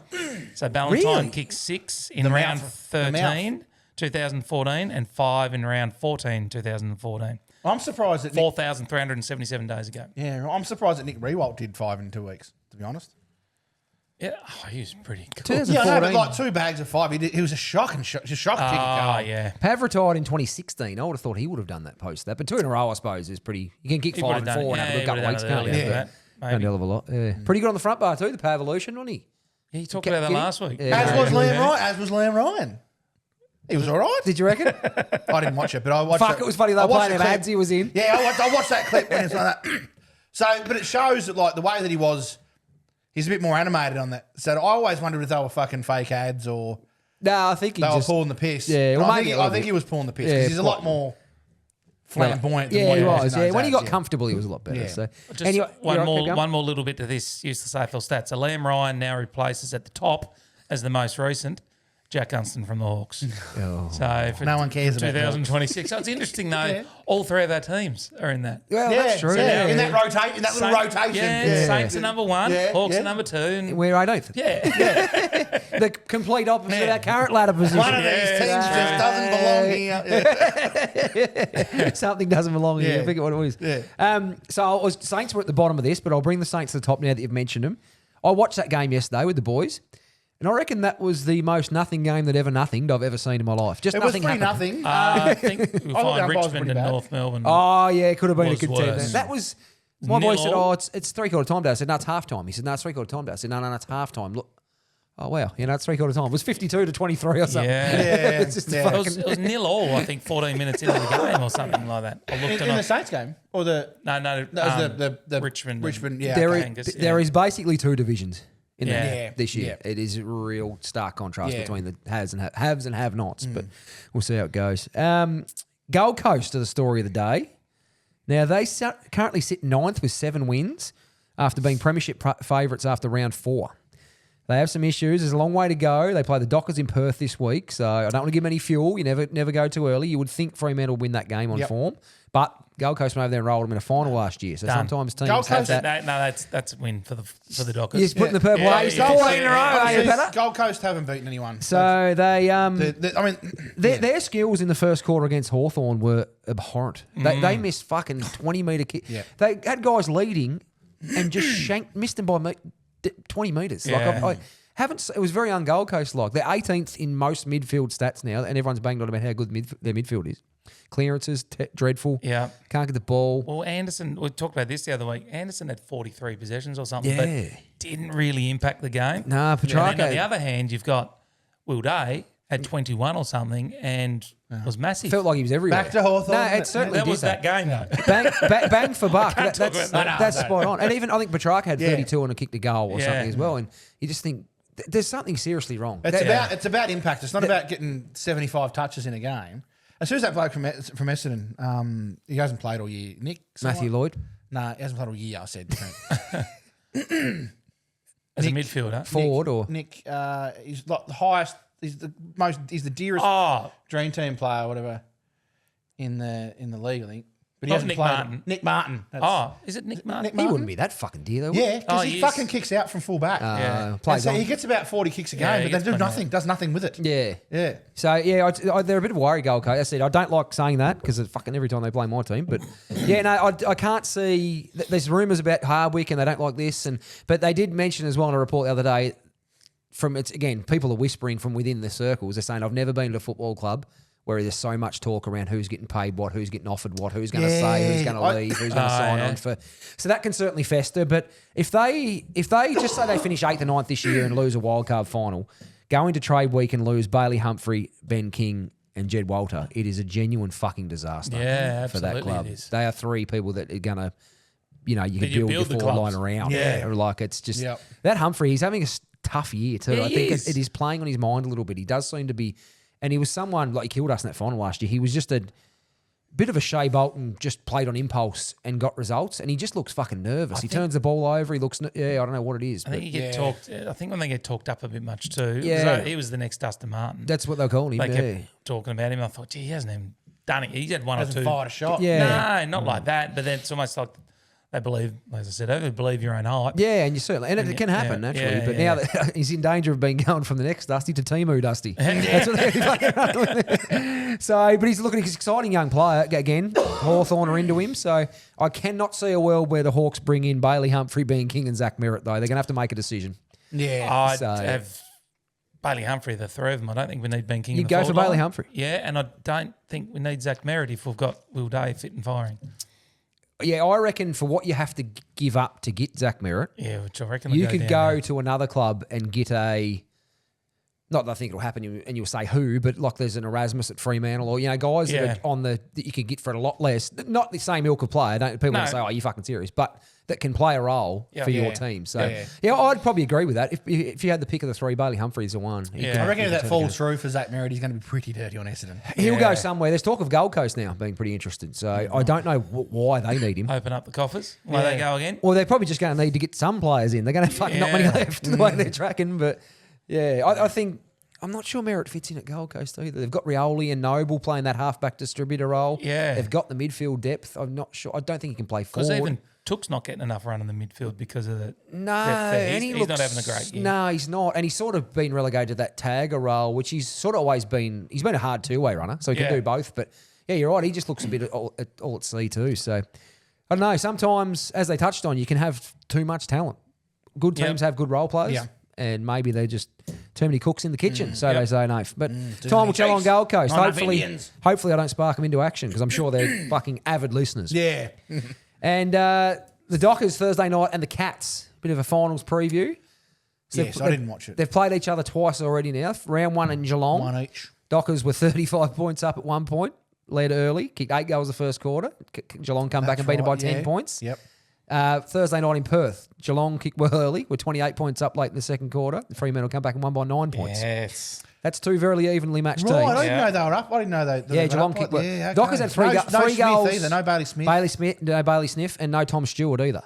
So Ballantyne Really? kicked 6 in round mouth. The mouth. 13, 2014, and 5 in round 14, 2014. I'm surprised that Nick, 4,377 days ago. yeah, I'm surprised that Nick Riewoldt did 5 in 2 weeks, to be honest. Yeah, oh, he was pretty cool. 2014. Yeah, I know, but like 2 bags of 5, he was a shock and just shock kick. Oh, yeah. Pav retired in 2016. I would have thought he would have done that post that. But 2 in a row, I suppose, is pretty. You can kick He 5 would and have 4 done and it. have a Yeah, good he couple would of have weeks, done it can't you? earlier Yeah. than that, Done a maybe. hell of a lot. Yeah. Pretty good on the front bar too, the Pav Evolution, wasn't he? Yeah, he talked about that last week. Yeah. As was Yeah. Liam Ryan. As was Liam Ryan. He was all right. Did you reckon? I didn't watch it, but I watched Fuck, it was funny they I were watched playing the them clip. ads he was in. Yeah, I watched that clip when it's like that. So, but it shows that like the way that he was, he's a bit more animated on that. So I always wondered if they were fucking fake ads or No, I think he they were just. pulling the piss. Yeah, well, I maybe think, a little I think bit. he was pulling the piss Yeah, because he's a lot quite- more flamboyant. than Yeah, what he in was. those Yeah, when he ads, got comfortable, he was a lot better. Yeah. So Just anyway, one you're right, keep going. one more little bit to this useless AFL stats. So Liam Ryan now replaces at the top as the most recent Jack Gunston from the Hawks. Oh. So for No one cares about that. 2026. So it's interesting though. All 3 of our teams are in that. Well, Yeah, that's true. yeah, Yeah. in that rotate, in that little Saint- rotation. Yeah, Saints are number 1, Yeah, Hawks yeah. are number 2. And We're 8th. yeah. The complete opposite of Yeah. our current ladder position. One of these teams just doesn't belong here. Yeah. Something doesn't belong here. Yeah. I forget what it was. Yeah. So Saints were at the bottom of this, but I'll bring the Saints to the top now that you've mentioned them. I watched that game yesterday with the boys, and I reckon that was the most nothing game that ever nothinged I've ever seen in my life. Just It was nothing pretty happened. nothing. I think we'll I thought find the umpire was Richmond pretty and bad. North Melbourne. Oh, yeah, it could have been a Was contender. worse. That was... My boy said, Nil. it's three-quarter time, Dad. I said, no, it's half-time. He said, no, it's three-quarter time, Dad. I said, no, it's half-time. Look. Oh, wow. It's three-quarter time. It was 52-23 or something. Yeah. It's just Yeah. It was 0-0, I think, 14 minutes into the game or something like that. I looked in the Saints game? Or the... No, That was the Richmond. Richmond, yeah. There, okay. Angus, there is basically two divisions in Yeah. there Yeah. this year. Yeah. It is a real stark contrast Yeah. between the haves and have-nots, but we'll see how it goes. Gold Coast are the story of the day. Now, they currently sit ninth with 7 wins after being premiership favourites after round 4. They have some issues. There's a long way to go. They play the Dockers in Perth this week, so I don't want to give them any fuel. You never go too early. You would think Fremantle will win that game on Yep. form, but Gold Coast went over there and rolled them in a final last year. So Done. sometimes teams Gold have Coast- that. No, that's a win for the Dockers. You're just putting the purple Yeah, A's yeah, 14 in a yeah, row. yeah. Are you Honestly, better? Gold Coast haven't beaten anyone. So they, their skills in the first quarter against Hawthorn were abhorrent. They missed fucking 20-metre kick. Yeah. They had guys leading and just missed them by 20 metres. Yeah. Like I haven't. It was very un-Gold Coast like. They're 18th in most midfield stats now, and everyone's banged on about how good their midfield is. Clearances dreadful. Yeah. Can't get the ball. Well, Anderson, we talked about this the other week. Anderson had 43 possessions or something, Yeah. but didn't really impact the game. Nah, Petrarca- And then on the other hand, you've got Will Day had 21 or something and was massive. Felt like he was everywhere. Back to Hawthorn. No, it certainly that did was that game, though. bang for buck. can't talk That's about that. that's No. spot on. And even I think Petrarca had 32 and a kick to goal or Yeah. something as well. And you just think there's something seriously wrong. It's about impact. It's not about getting 75 touches in a game. As soon as that bloke from Essendon, he hasn't played all year. Nick? Matthew Lloyd, Nah, he hasn't played all year, I said. As a midfielder. forward or Nick, he's like the highest, he's the dearest Oh, dream team player or whatever in the league, I think. But he Not hasn't Nick played. Martin. Nick Martin. is it Nick Martin? Nick he Martin. wouldn't be that fucking dear though. would he? Yeah, because Oh, he he is. fucking kicks out from full back. Yeah. Plays so on. he gets about 40 kicks a game, Yeah, he but gets they do plenty nothing. on. Does nothing with it. Yeah. Yeah. So yeah, they're a bit of a worry, Gold Coast. I said I don't like saying that because it's fucking every time they play my team. But yeah, no, I can't see. There's rumours about Hardwick and they don't like this, but they did mention as well in a report the other day. People are whispering from within the circles. They're saying I've never been to a football club where there's so much talk around who's getting paid what, who's getting offered what, who's going to say, who's going to leave, who's going to sign on for. So that can certainly fester. But if they just say they finish 8th or 9th this year and lose a wildcard final, go into trade week and lose Bailey Humphrey, Ben King, and Jed Walter, it is a genuine fucking disaster. Yeah, for that absolutely club. it is. They are 3 people that are going to, you can That you build your build the forward clubs. line around. Yeah. Like it's just Yep. that Humphrey. He's having a tough year too. Yeah, I he think is. it is playing on his mind a little bit. He does seem to be, and he was someone like he killed us in that final last year. He was just a bit of a Shea Bolton, just played on impulse and got results, and he just looks fucking nervous. He turns the ball over. He looks, I don't know what it is. I But think you get talked. I think when they get talked up a bit much too. 'cause Yeah. he was the next Dustin Martin. that's what they're calling him. They Yeah. kept talking about him. I thought, gee, he hasn't even done it. He's had one or Hasn't two. fired a shot. Yeah. No, not like that. But then it's almost like they believe, as I said, they believe your own hype. Yeah, and you certainly, and it can happen yeah, naturally. yeah, but yeah. now that he's in danger of being going from the next Dusty to Timu Dusty. That's what they're fucking running with. So, but he's looking at an exciting young player again. Hawthorn are into him, so I cannot see a world where the Hawks bring in Bailey Humphrey, Ben King, and Zach Merritt. Though they're going to have to make a decision. Yeah. I'd So- have Bailey Humphrey, the 3 of them. I don't think we need Ben King. You'd in the go for forward Bailey line. Humphrey? Yeah, and I don't think we need Zach Merritt if we've got Will Day fit and firing. Yeah, I reckon for what you have to give up to get Zach Merritt, Yeah, which I reckon you will could down go there. to another club and get a. Not that I think it'll happen, and you'll say who, but like there's an Erasmus at Fremantle, or guys Yeah. that are on that you could get for a lot less. Not the same ilk of player. People No. want to say, "Oh, you fucking serious?" But that can play a role Yeah. for your Yeah. team. So Yeah. yeah, I'd probably agree with that. If you had the pick of the 3, Bailey Humphrey's the one. He Yeah. could- I reckon he if could that turn falls it down. through for Zach Merritt, he's going to be pretty dirty on Essendon. He'll Yeah. go somewhere. There's talk of Gold Coast now being pretty interested. So I don't know why they need him. Open up the coffers. Why they go again? Well, they're probably just going to need to get some players in. They're going to have fucking not many Yeah. left the way they're tracking. But yeah, I think I'm not sure Merritt fits in at Gold Coast either. They've got Rioli and Noble playing that halfback distributor role. Yeah. They've got the midfield depth. I'm not sure. I don't think he can play Because forward. even Took's not getting enough run in the midfield because of the No, depth there. and He's not having a great year. No, he's not. And he's sort of been relegated to that tagger role, which he's sort of always been. He's been a hard two-way runner, so he can Yeah. do both. But yeah, you're right. He just looks a bit all at sea too. So I don't know. Sometimes, as they touched on, you can have too much talent good teams have good role players. Yeah. And maybe they're just too many cooks in the kitchen, so they say no. But Too time many will tell on chiefs. Gold Coast. Not enough Hopefully Indians. I don't spark them into action because I'm sure they're fucking avid listeners. Yeah. And the Dockers Thursday night and the Cats, bit of a finals preview. Yes, I didn't watch it. They've played each other twice already now. Round 1 in Geelong. One each. Dockers were 35 points up at one point, led early, kicked 8 goals the first quarter. Geelong come back and beat them by 10 points. Yep. Thursday night in Perth, Geelong kicked well early, were 28 points up late in the second quarter. The Fremantle come back and won by 9 points. Yes. That's 2 very evenly matched Right, I teams. didn't know they were up. I didn't know they Yeah, were Geelong up kicked like- well. yeah, okay. Dockers had three no three Smith goals. either. No Bailey Smith. Bailey Smith, and no Tom Stewart either.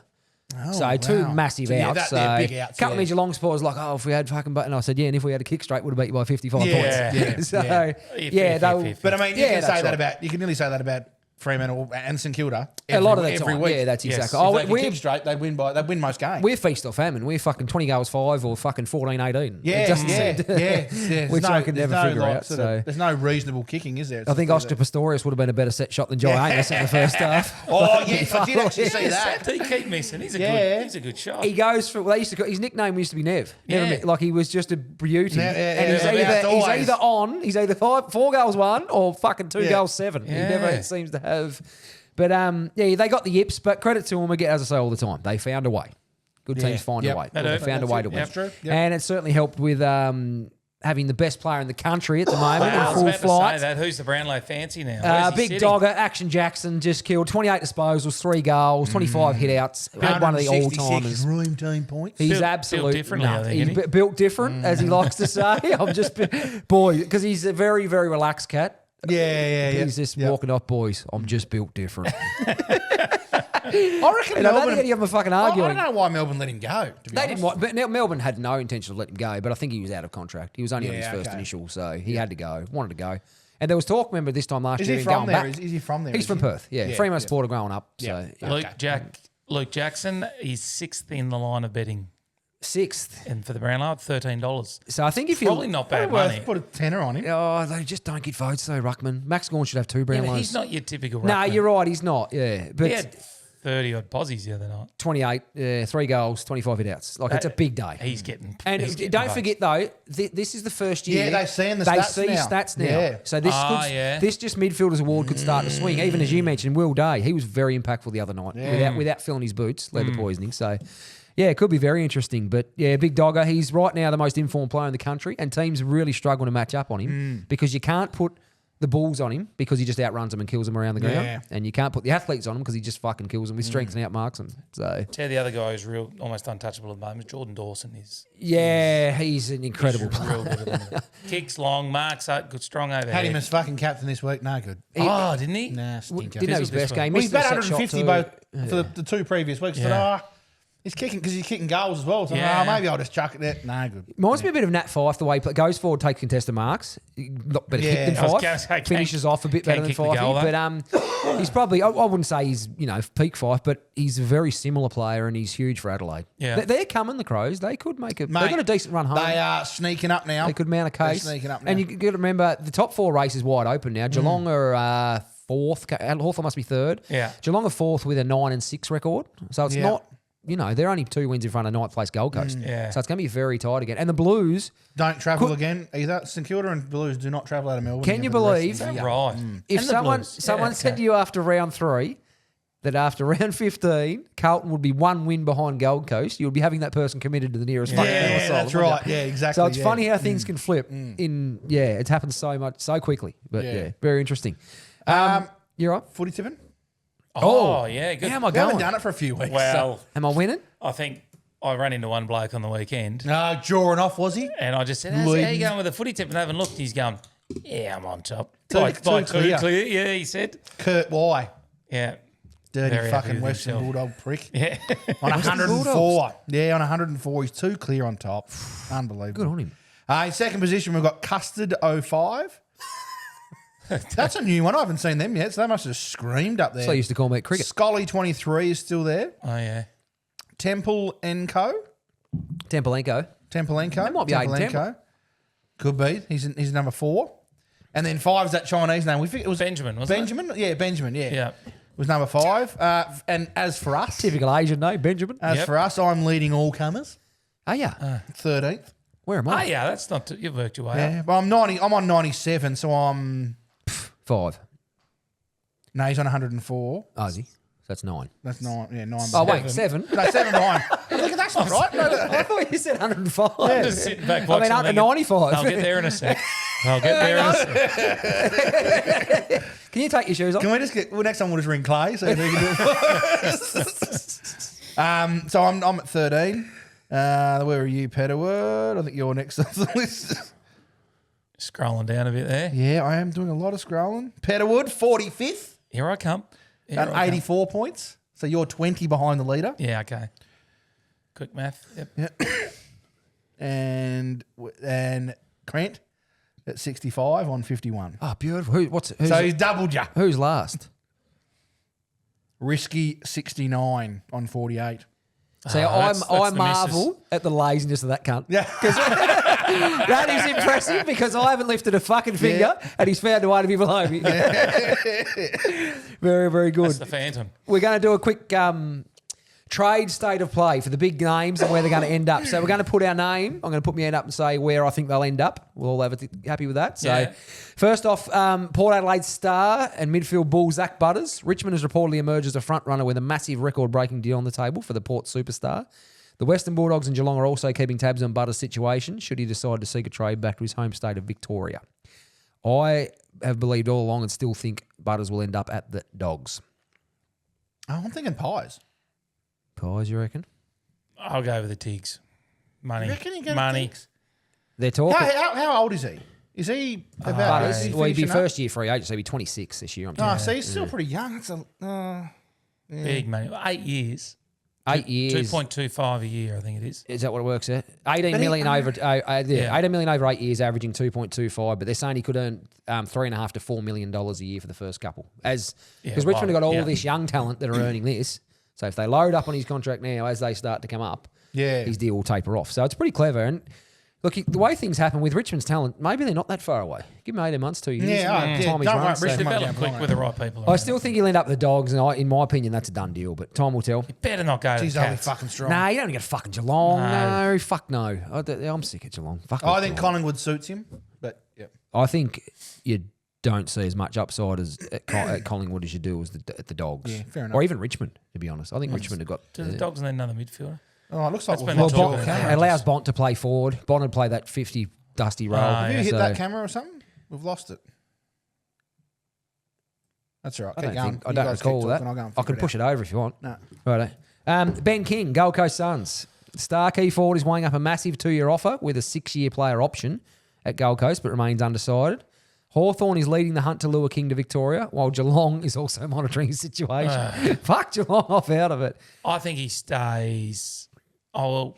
Oh, So two wow. massive So, yeah, outs. they're big outs. Couple yeah. of Geelong supporters like, oh, if we had fucking button, I said, yeah, and if we had a kick straight, would have beat you by 55 Yeah, points. yeah, So yeah. If. But I mean, you Yeah, can that's say that right. about. You can nearly say that about Fremantle and St Kilda. A lot of the every time. week. Yeah, that's Yes. exactly. If Oh, they can we're, kick straight, they win most games. we're feast or famine. We're fucking 20 goals 5 or fucking 14-18. yeah, It doesn't yeah, seem to- yeah. Which I could there's never figure like, out, sort of- so- there's no reasonable kicking, is there? I think Oscar Pistorius would have been a better set shot than Jai Amos in the first half. Oh yes, I did actually see that. He keep missing. He's a Yeah. he's a good shot. He goes for, well, they used to call, his nickname used to be Nev. Yeah. Like he was just a beauty. Yeah, yeah, and he's, yeah, either, always. he's either on, he's either 4 goals 1 or fucking 2 Yeah. goals 7. He Yeah. never seems to have. But yeah, they got the yips, but credit to them again, as I say all the time, they found a way. Good Yeah. teams find Yep. a way. They They do. found a way to win. That's true. Yep. And it certainly helped with having the best player in the country at the moment I in was full about to say flight. that. Who's the Brownlow fancy now? Where's he Big sitting? dogger, Action Jackson just killed 28 disposals, 3 goals, 25 hitouts. Had one of the all-timers. Room team points. He's Built absolutely differently, I think, isn't he? built different, as he likes to say. I'm just boy, because he's a very, very relaxed cat. Yeah. He's just walking off, boys. I'm just built different. I reckon And I don't Melbourne. think any of them are fucking I arguing. don't know why Melbourne let him go. To be They honest. didn't want, but Melbourne had no intention of letting him go, but I think he was out of contract. He was only on his Yeah, first okay. initial, so he had to go, wanted to go. And there was talk, remember, this time last Is year, he him from going there? back. Is he from there? He's is from he? Perth, yeah. Fremantle supporter growing up, Yeah. so Luke Jackson, he's 6th in the line of betting, 6th. and for the Brownlow, $13. So I think if you Probably not bad money. Put a tenner on him. Oh, they just don't get votes though, Ruckman. Max Gawn should have 2 Yeah, Brownlows. but he's not your typical. No, ruckman. you're right. He's not. Yeah, but He had 30 odd posies the other night. 28, 3 goals, 25 hitouts. Like it's a big day. He's getting. And he's getting don't votes. forget though, this is the first year. Yeah, they've seen the they stats see now. stats now. Yeah. So this yeah. this just midfielders award could start to swing. Even as you mentioned, Will Day, he was very impactful the other night without filling his boots, led the poisoning. So. Yeah, it could be very interesting. But yeah, big dogger. He's right now the most informed player in the country, and teams really struggling to match up on him because you can't put the Bulls on him because he just outruns them and kills them around the ground. Yeah. And you can't put the athletes on him because he just fucking kills them with strength and outmarks them. So Tell the other guy who's real, almost untouchable at the moment. Jordan Dawson is yeah, he's an incredible player. real good at the minute. Kicks long, marks up, good, strong overhead. Had him as fucking captain this week. No good. Oh, didn't he? Nah, stinker. Didn't have his Fizzled best this game. Well, he's Missed about the set 150 shot both for the 2 previous weeks. Yeah. So, he's kicking because he's kicking goals as well. So Yeah. maybe I'll just chuck it there. No good. Reminds me a bit of Nat Fife, the way he goes forward, takes contested marks. Not better Yeah. kick than I was Fife. gonna say, can't- Finishes off a bit can't better than kick the goal, Fife. though. But he's probably, I wouldn't say he's, peak Fife, but he's a very similar player and he's huge for Adelaide. Yeah. They're coming, the Crows. They could make a, Mate, they've got a decent run home. They are sneaking up now. They could mount a They're case. sneaking up now. And you got to remember, the top 4 race is wide open now. Geelong are 4th. Hawthorn must be 3rd. Yeah. Geelong are 4th with a 9-6 record. So it's Yeah. not, they're only 2 wins in front of 9th place Gold Coast. Yeah. So it's going to be very tight again. And the Blues, Don't travel again either. St Kilda and Blues do not travel out of Melbourne. Can again you for the rest of believe- the Is that year. right? if And the someone Blues. said to you after round 3 that after round 15, Carlton would be 1 win behind Gold Coast, you would be having that person committed to the nearest fucking Yeah, asylum, that's wouldn't right. you? Yeah, exactly. So it's yeah. funny how things can flip. It's happened so quickly. But Yeah. very interesting. You're right. Footy tipping? Oh, yeah, good. How am I We haven't going? done it for a few weeks. Well, Am I winning? I think I ran into one bloke on the weekend, No, drawing off, was he? and I just said, how you going with the footy tip? And I haven't looked. He's going, yeah, I'm on top. By Too clear. clear. Yeah, he said. Kurt Y. Yeah. Dirty Very happy fucking with Western himself. Bulldog prick. Yeah. On Western 104. Bulldogs? Yeah, on 104. He's too clear on top. Unbelievable. Good on him. In second position, we've got Custard 05. That's a new one. I haven't seen them yet, so they must have screamed up there. So I used to call me at cricket. Scully 23 is still there. Oh, yeah. Temple & Co. Tempelenko. Temple & Co. That might be Aiden Temple. Could be. He's number 4. And then 5 is that Chinese name. We think it was Benjamin, wasn't it? Benjamin? Yeah, Benjamin, yeah. Yeah. was number 5. And as for us, Typical Asian name, Benjamin. as Yep. for us, I'm leading all comers, Oh, yeah. 13th. Where am Oh, I? yeah, that's not. You've worked your way Yeah, up. but I'm 90. I'm on 97, so I'm. 5. No, he's on 104. Oh, is he? So that's 9. That's 9. Yeah, 9. Oh, wait, 7? No, 7 behind. Look, that's not right. No, no. I thought you said 105. I'm just sitting back I watching. mean, up to thinking, 95. I'll get there in a sec. I'll get there in a sec. Can you take your shoes off? Can we just get? Well, next time we'll just ring Clay so he can do it. So I'm at 13. Where are you, Petterwood? I think you're next on the list. Scrolling down a bit there. Yeah, I am doing a lot of scrolling. Petterwood, 45th, Here I come. Here at I come. 84 points. So you're 20 behind the leader. Yeah, okay. Quick math. Yep. And Crent at 65 on 51. Oh, beautiful. Who's So he's doubled you. who's last? Risky 69 on 48. See, that's I the marvel at the laziness of that cunt. Yeah. That is impressive because I haven't lifted a fucking finger and he's found a way to be below me. Very, very good. That's the Phantom. We're going to do a quick trade state of play for the big names and where they're going to end up. So we're going to put our name. I'm going to put my hand up and say where I think they'll end up. We'll all have it happy with that. So Yeah. first off, Port Adelaide star and midfield bull Zach Butters. Richmond has reportedly emerged as a front runner with a massive record-breaking deal on the table for the Port superstar. The Western Bulldogs and Geelong are also keeping tabs on Butters' situation should he decide to seek a trade back to his home state of Victoria. I have believed all along and still think Butters will end up at the Dogs. Oh, I'm thinking Pies. Pies, you reckon? I'll go with the Tigs. Money. You reckon he goes Money. Tigs? They're talking. How old is he? Is he about? Butters, is he well, he'd be finishing up? first year free agent, so he'd be 26 this year. I'm Oh, telling so he's still pretty young. That's Big money. 8 years. 8 years. 2.25 a year, I think it is. Is that what it works at? 18 But he- million over. Yeah. 18 million over 8 years, averaging 2.25. But they're saying he could earn $3.5 to $4 million a year for the first couple. Because Richmond have got all yeah. this young talent that are earning this. So if they load up on his contract now, as they start to come up, Yeah. his deal will taper off. So it's pretty clever. And look, the way things happen with Richmond's talent, maybe they're not that far away. Give him 18 months, 2 years. Yeah, Time he's don't run, worry, so- Richmond won't Develop go quick long. with the right people. I still think he'll end up at the Dogs, and in my opinion, that's a done deal. But time will tell. Better not go to He's the only Cats. fucking strong. Nah, you don't get fucking Geelong. No. No, fuck no. I'm sick of Geelong. Fuck I off think Geelong. Collingwood suits him, but yeah. I think you don't see as much upside as at Collingwood as you do at the Dogs. Yeah, fair enough. Or even Richmond, to be honest. I think Richmond have got. To the Dogs and then another midfielder. Oh, it looks like That's we've been lost the all talk the of the It cameras. allows Bont to play forward. Bont would play that 50 dusty role. Ah, Have you yeah. hit So- that camera or something? We've lost it. That's all right. I Keep don't going. think I You don't guys keep recall talking, that. I'll go and I can figure push it over if you want. No. Right. Ben King, Gold Coast Suns. Star key forward is weighing up a massive 2-year offer with a 6-year player option at Gold Coast, but remains undecided. Hawthorn is leading the hunt to lure King to Victoria, while Geelong is also monitoring his situation. Fuck Geelong off out of it. I think he stays. Oh, well,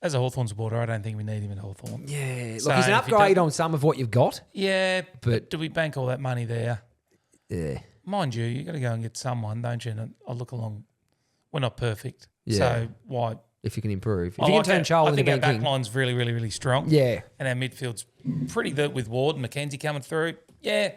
as a Hawthorn supporter, I don't think we need him in Hawthorn. Yeah, look, So he's an if he upgrade does- on some of what you've got. Yeah, But- but do we bank all that money there? Yeah. Mind you, you got to go and get someone, don't you? And I'll look along. We're not perfect. Yeah. So why? If you can improve. If I you can like turn that. Charles I into think our Ben back King. line's really, really, really strong. Yeah. And our midfield's pretty good with Ward and Mackenzie coming through. Yeah.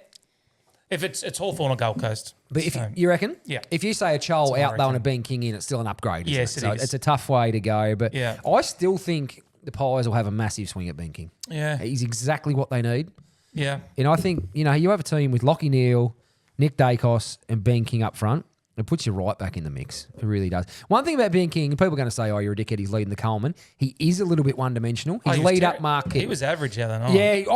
If it's Hawthorn or Gold Coast. But if So, you reckon? Yeah. If you say a Chol what I out though and a reckon. Ben King in, it's still an upgrade. Isn't Yes, it? it So is. it's a tough way to go. But Yeah. I still think the Pies will have a massive swing at Ben King. yeah. He's exactly what they need. Yeah. And I think, you have a team with Lockie Neal, Nick Dacos, and Ben King up front. It puts you right back in the mix. It really does. One thing about Ben King, people are going to say, oh, you're a dickhead, he's leading the Coleman. He is a little bit one-dimensional. Oh, His he was lead-up terri- mark. He was average the other night. Yeah,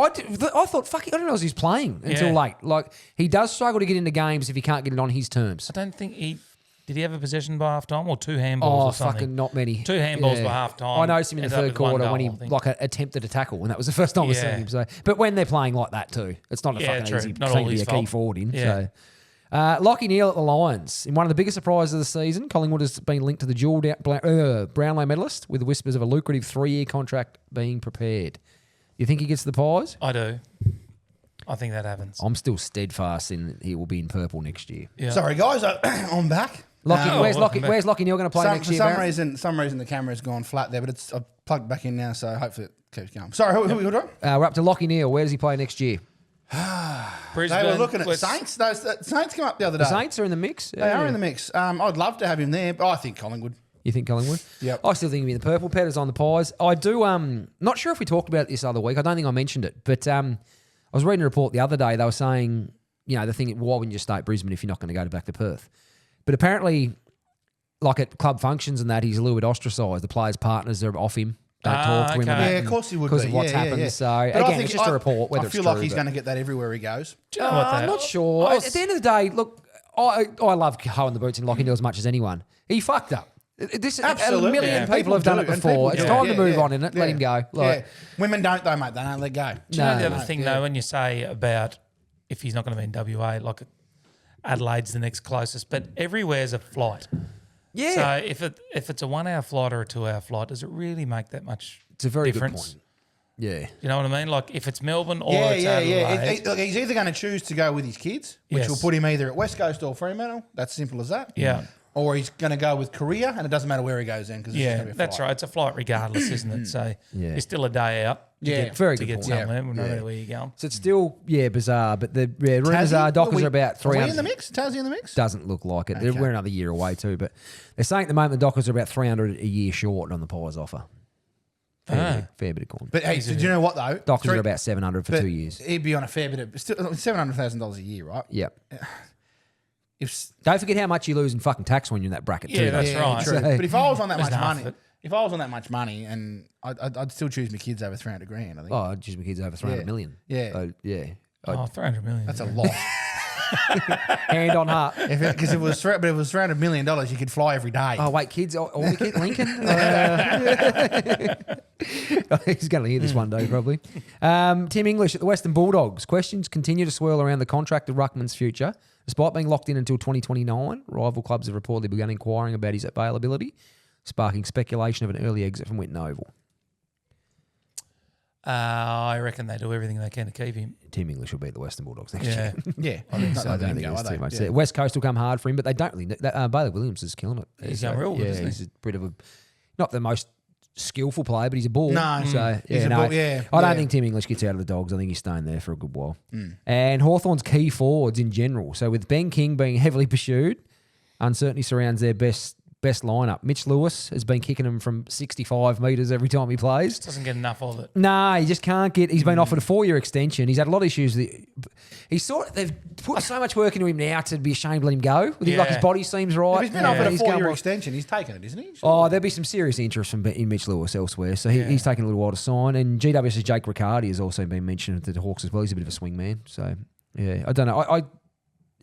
I thought, fuck, I don't know if he's playing until Yeah. late. Like, he does struggle to get into games if he can't get it on his terms. I don't think did he have a possession by half time or 2 handballs Oh, or something? fucking not many. 2 handballs by half time. I noticed him in the Ended up third with one quarter goal, when he I think. attempted a tackle, and that was the first time we've seen Yeah. him. So, but when they're playing like that too, it's not a Yeah, fucking true. easy Not thing all to be his a key fault. forward in. Yeah. So, Lockie Neal at the Lions. In one of the biggest surprises of the season, Collingwood has been linked to the dual Brownlow medalist with whispers of a lucrative 3-year contract being prepared. You think he gets the Pies? I do. I think that happens. I'm still steadfast in he will be in purple next year. Yeah. Sorry, guys. I'm back. Lockie, Oh, where's welcome Lockie? back. Where's Lockie Neal going to play next For year? some reason, the camera's gone flat there, but I've plugged it back in now, so hopefully it keeps going. Sorry, who are we doing? We're up to Lockie Neal. Where does he play next year? Brisbane, They were looking at was- Saints. Those Saints come up the other day. The Saints are in the mix. They are in the mix. I'd love to have him there, but I think Collingwood. You think Collingwood? Yep. I still think he'll be the purple Petters on the Pies. I do. Not sure if we talked about it this other week. I don't think I mentioned it, but I was reading a report the other day. They were saying, the thing, why wouldn't you stay at Brisbane if you're not going to go back to Perth? But apparently, like at club functions and that, he's a little bit ostracised. The players' partners are off him. Don't talk to him. okay. and that, Yeah, of course he would because be. of what's Yeah, happened. yeah. So But I again, think it's just a report. Whether I feel it's like true, he's but- going to get that everywhere he goes. Do you know what I'm that- not sure. I was- At the end of the day, look, I love hoeing the boots and locking doors as much as anyone. He fucked up. This Absolutely. a million Yeah. people have done it do, and before. people It's do. time to Yeah, move yeah. on, isn't it? Let him go. Yeah. Women don't though, mate. They don't let go. Do you know the No, other thing, though, when you say about if he's not going to be in WA, like Adelaide's the next closest, but everywhere's a flight. Yeah. So if it's a 1 hour flight or a 2 hour flight, does it really make that much It's a very difference? good point. Yeah. You know what I mean? Like if it's Melbourne or Yeah, it's yeah, Adelaide. yeah. Look, he's either going to choose to go with his kids, which Yes. will put him either at West Coast or Fremantle. That's simple as that. Yeah. Or he's going to go with Korea, and it doesn't matter where he goes in because Yeah, that's right. It's a flight regardless, isn't it? So Yeah. you're still a day out to Yeah. get, Very to good get point. somewhere, no Yeah. matter where you're going. So it's still, bizarre. But the rumours are Dockers are about Are we 300. in the mix? Tassie in the mix? Doesn't look like it. Okay. We're another year away too. But they're saying at the moment the Dockers are about 300 a year short on the Pies offer. Fair bit of corn. But hey, so do you know what though? Dockers are about 700 for but 2 years. He'd be on a fair bit of still $700,000 a year, right? Yep. If Don't forget how much you lose in fucking tax when you're in that bracket too. Yeah, though. that's right. True. So- But if I was on that There's much half money, of it. if I was on that much money, and I'd still choose my kids over 300 grand. I think. Oh, just my kids over 300 Yeah. million. Yeah. Yeah. Oh, 300 million. That's a lot. Hand on heart. Because if it was $300 million, you could fly every day. Oh wait, kids, all the kids, Lincoln. He's going to hear this one day probably. Tim English at the Western Bulldogs. Questions continue to swirl around the contract of Ruckman's future, despite being locked in until 2029. Rival clubs have reportedly begun inquiring about his availability, sparking speculation of an early exit from Winton Oval. I reckon they do everything they can to keep him. Tim English will beat the Western Bulldogs next Yeah. year. Yeah. So I don't think there's too much Yeah. there. West Coast will come hard for him, but they don't really. Bailey Williams is killing it. He's going real good, Yeah, isn't he? he's a bit of a, not the most skillful player, but he's a ball. No. So He's a ball, yeah, I don't yeah. think Tim English gets out of the Dogs. I think he's staying there for a good while. And Hawthorn's key forwards in general. So with Ben King being heavily pursued, uncertainty surrounds their best lineup. Mitch Lewis has been kicking him from 65 metres every time he plays. Doesn't get enough of it. Nah, he just can't get. He's been offered a 4-year extension. He's had a lot of issues. They've put so much work into him now to be ashamed to let him go. Like Yeah. his body seems right. If he's been Yeah. offered a He's going 4-year well. extension, he's taken it, isn't he? Oh, there'll be some serious interest in Mitch Lewis elsewhere. So he's taking a little while to sign. And GWS's Jake Riccardi has also been mentioned to the Hawks as well. He's a bit of a swing man. So, yeah, I don't know.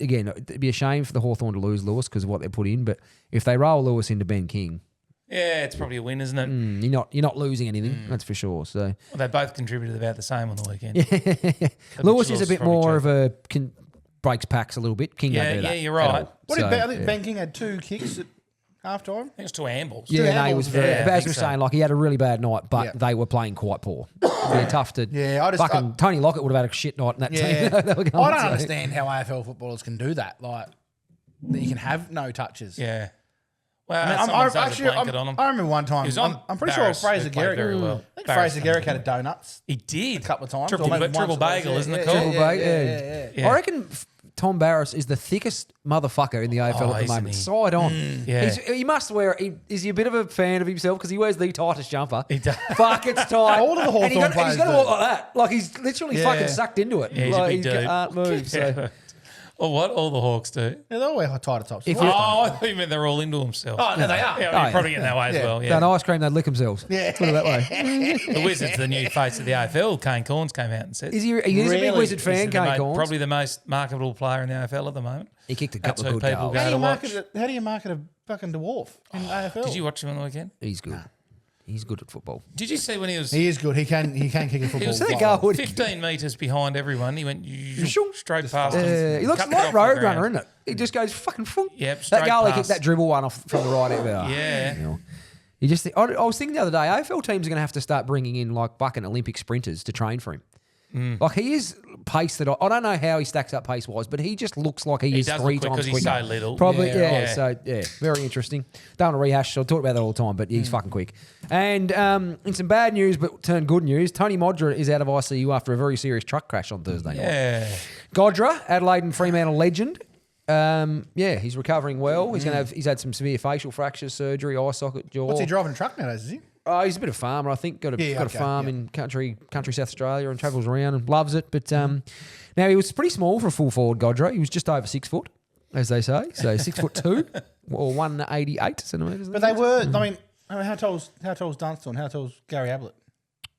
Again, it'd be a shame for the Hawthorn to lose Lewis because of what they put in. But if they roll Lewis into Ben King, Yeah, it's probably a win, isn't it? you're not losing anything. That's for sure. So Well, they both contributed about the same on the weekend. Lewis is a Lewis bit probably more cheap. of a breaks packs a little bit. King Yeah, don't do that. yeah, you're right. at all. What did So, I think yeah. Ben King had 2 kicks at half time? I think it's 2 ambles. Yeah, no, he was very. Yeah, I but as think we were so. saying, like he had a really bad night, but Yeah. they were playing quite poor. They're tough to. Yeah, I just- fucking Tony Lockett would have had a shit night in that Yeah. team. They were going I don't to. understand how AFL footballers can do that. Like, that you can have no touches. Yeah. Well, I mean, someone's had a blanket on him. I remember one time. He was on I'm pretty sure Barris, Fraser who played Garrick. very well. I think Barris Fraser done Garrick good. had a donuts He did. a couple of times. Triple, or maybe triple once or twice. bagel, isn't it Yeah, called? yeah, Triple bagel, Yeah. I reckon Tom Barris is the thickest motherfucker in the AFL Oh, at the isn't moment. he? Side on. Yeah. He must wear. Is he a bit of a fan of himself because he wears the tightest jumper? He does. Fuck, it's tight. All of the And he Hawthorn got- players He's got to do. walk like that. Like he's literally Yeah. fucking sucked into it. Yeah, he's a like, big dude. can't move. So. Or what? All the Hawks do. Yeah, they all wear tighter tops. If Oh, I thought you meant they're all into themselves. Oh, no, they are. Yeah, Oh, you're probably getting that way as Yeah. well. Done Yeah. ice cream, they'd lick themselves. Yeah. Put it that way. The Wizards, the new face of the AFL, Kane Corns came out and said. Is he a big Really? Wizard He's fan, the Kane Corns? probably the most marketable player in the AFL at the moment. He kicked a That's couple of who good people goals. go How do to you watch. market a fucking dwarf in AFL? Did you watch him on the weekend? He's good. He's good at football. Did you see when he was He is good. He can kick a football. was There you fly. go. 15 metres behind everyone? He went straight past him. He looks cut it like off the Roadrunner, ground. isn't it? He just goes fucking full. Yep, that straight goal he past. kicked that dribble one off from the right. Yeah. You just think, I was thinking the other day, AFL teams are going to have to start bringing in like fucking Olympic sprinters to train for him. Like he is pace that I don't know how he stacks up pace wise, but he just looks like he is does 3 look quick times 'cause quicker. he's so little. Probably, Yeah, right. So very interesting. Don't want to rehash. So I talk about that all the time, but he's fucking quick. And in some bad news, but turned good news, Tony Modra is out of ICU after a very serious truck crash on Thursday night. Yeah. Godra, Adelaide and Fremantle legend. He's recovering well. He's had some severe facial fractures, surgery, eye socket, jaw. What's he driving a truck nowadays, is he? Oh, he's a bit of a farmer, I think. Got a farm in country South Australia and travels around and loves it. But now he was pretty small for a full forward, Godra. He was just over 6 foot, as they say. So 6'2" or 188 centimetres. But they were, how tall's Dunstall and how tall's Gary Ablett?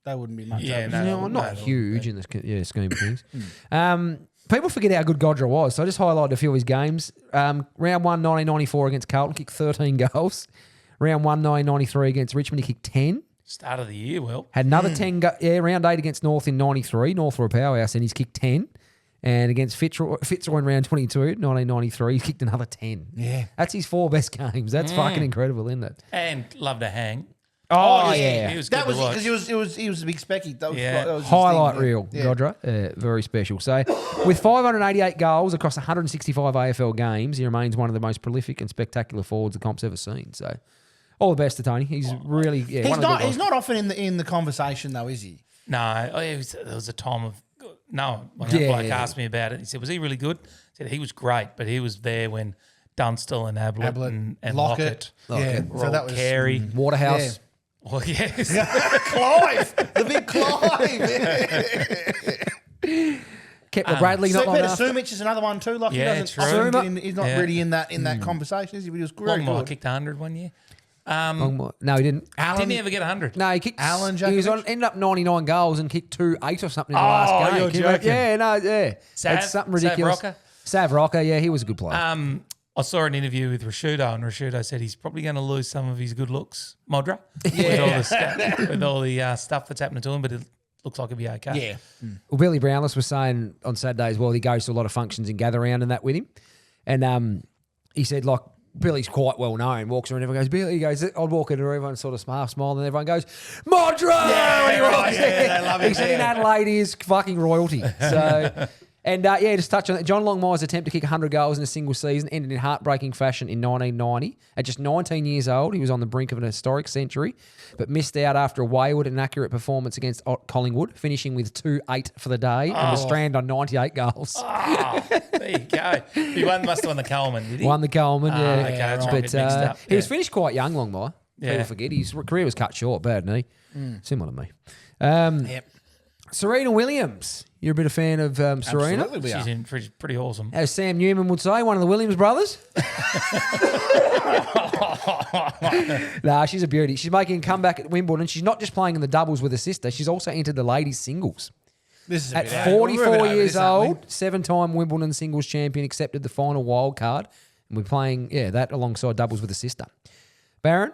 They wouldn't be much. Yeah, over. no. Not huge in the scheme of things. People forget how good Godra was, so I just highlighted a few of his games. Round 1, 1994 against Carlton, kicked 13 goals. Round 1, 1993 against Richmond, he kicked 10. Start of the year, well. Had another 10. Round 8 against North in 93. North were a powerhouse, and he's kicked 10. And against Fitzroy in round 22, 1993, he kicked another 10. Yeah. That's his 4 best games. That's fucking incredible, isn't it? And love to hang. Oh, He was good That was to watch. because he was a big specky. That was, Yeah. that was his Highlight thing, reel, yeah. Godra. Very special. So, with 588 goals across 165 AFL games, he remains one of the most prolific and spectacular forwards the comp's ever seen. So, all the best to Tony. He's really, He's one of the not. good He's not often in the conversation though, is he? No, there was a time of no. When Yeah, that bloke yeah. asked me about it, he said, "Was he really good?" I said he was great, but he was there when Dunstall and Ablett and Lockett, Yeah. So that was Carey. guys. Waterhouse. Well, yes, Clive, the big Clive. Kept Bradley not long Peter after. Sumich is another one too. Like Yeah, he doesn't. true. often get in- he's not Yeah. really in that conversation, is he? But he was very Longmire good. kicked 100 one year. No, he didn't. Didn't he ever get 100? No, he kicked. Alan he was Djokovic? ended up 99 goals and kicked 2-8 or something in the last game. you're Can you remember? joking. Yeah. Sav? It's something Sav ridiculous. Rocker? Sav Rocker, yeah, he was a good player. I saw an interview with Rashudo, and Rashudo said he's probably going to lose some of his good looks, Modra, with all the stuff that's happening to him, but it looks like he'll be okay. Yeah. Well, Billy Brownless was saying on Saturday as well, he goes to a lot of functions and gather around and that with him. And he said, like, Billy's quite well known, walks around, everyone goes, Billy, he goes, I'd walk into everyone sort of half smile, and everyone goes, Modra! Yeah, He right, walks in. yeah, they love him, He said in yeah. Adelaide, he is fucking royalty. So, and just touch on that. John Longmire's attempt to kick 100 goals in a single season ended in heartbreaking fashion in 1990. At just 19 years old, he was on the brink of an historic century, but missed out after a wayward and inaccurate performance against Collingwood, finishing with 2-8 for the day and was stranded on 98 goals. Oh, there you go. He must have won the Coleman, did he? Won the Coleman, yeah. okay, that's right. But Get mixed up. he was Yeah. finished quite young, Longmire. Yeah. People forget his career was cut short, bad knee. Similar to me. Yep. Serena Williams. You're a bit of fan of Serena? Absolutely, we She's are. in pretty awesome. As Sam Newman would say, one of the Williams brothers. Nah, she's a beauty. She's making a comeback at Wimbledon. She's not just playing in the doubles with her sister. She's also entered the ladies' singles. This is a At bit 44 we're a bit over years this, aren't we? old, 7-time Wimbledon singles champion, accepted the final wild card. And we're playing, that alongside doubles with her sister. Barron,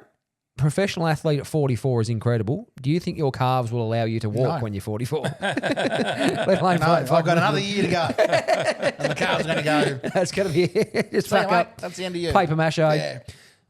professional athlete at 44 is incredible. Do you think your calves will allow you to walk No. when you're 44? Let alone No, play- I've got another year to go, and the car's going to go. That's going to be it. Just See you, fuck mate. up. That's the end of you. Paper mache. Yeah.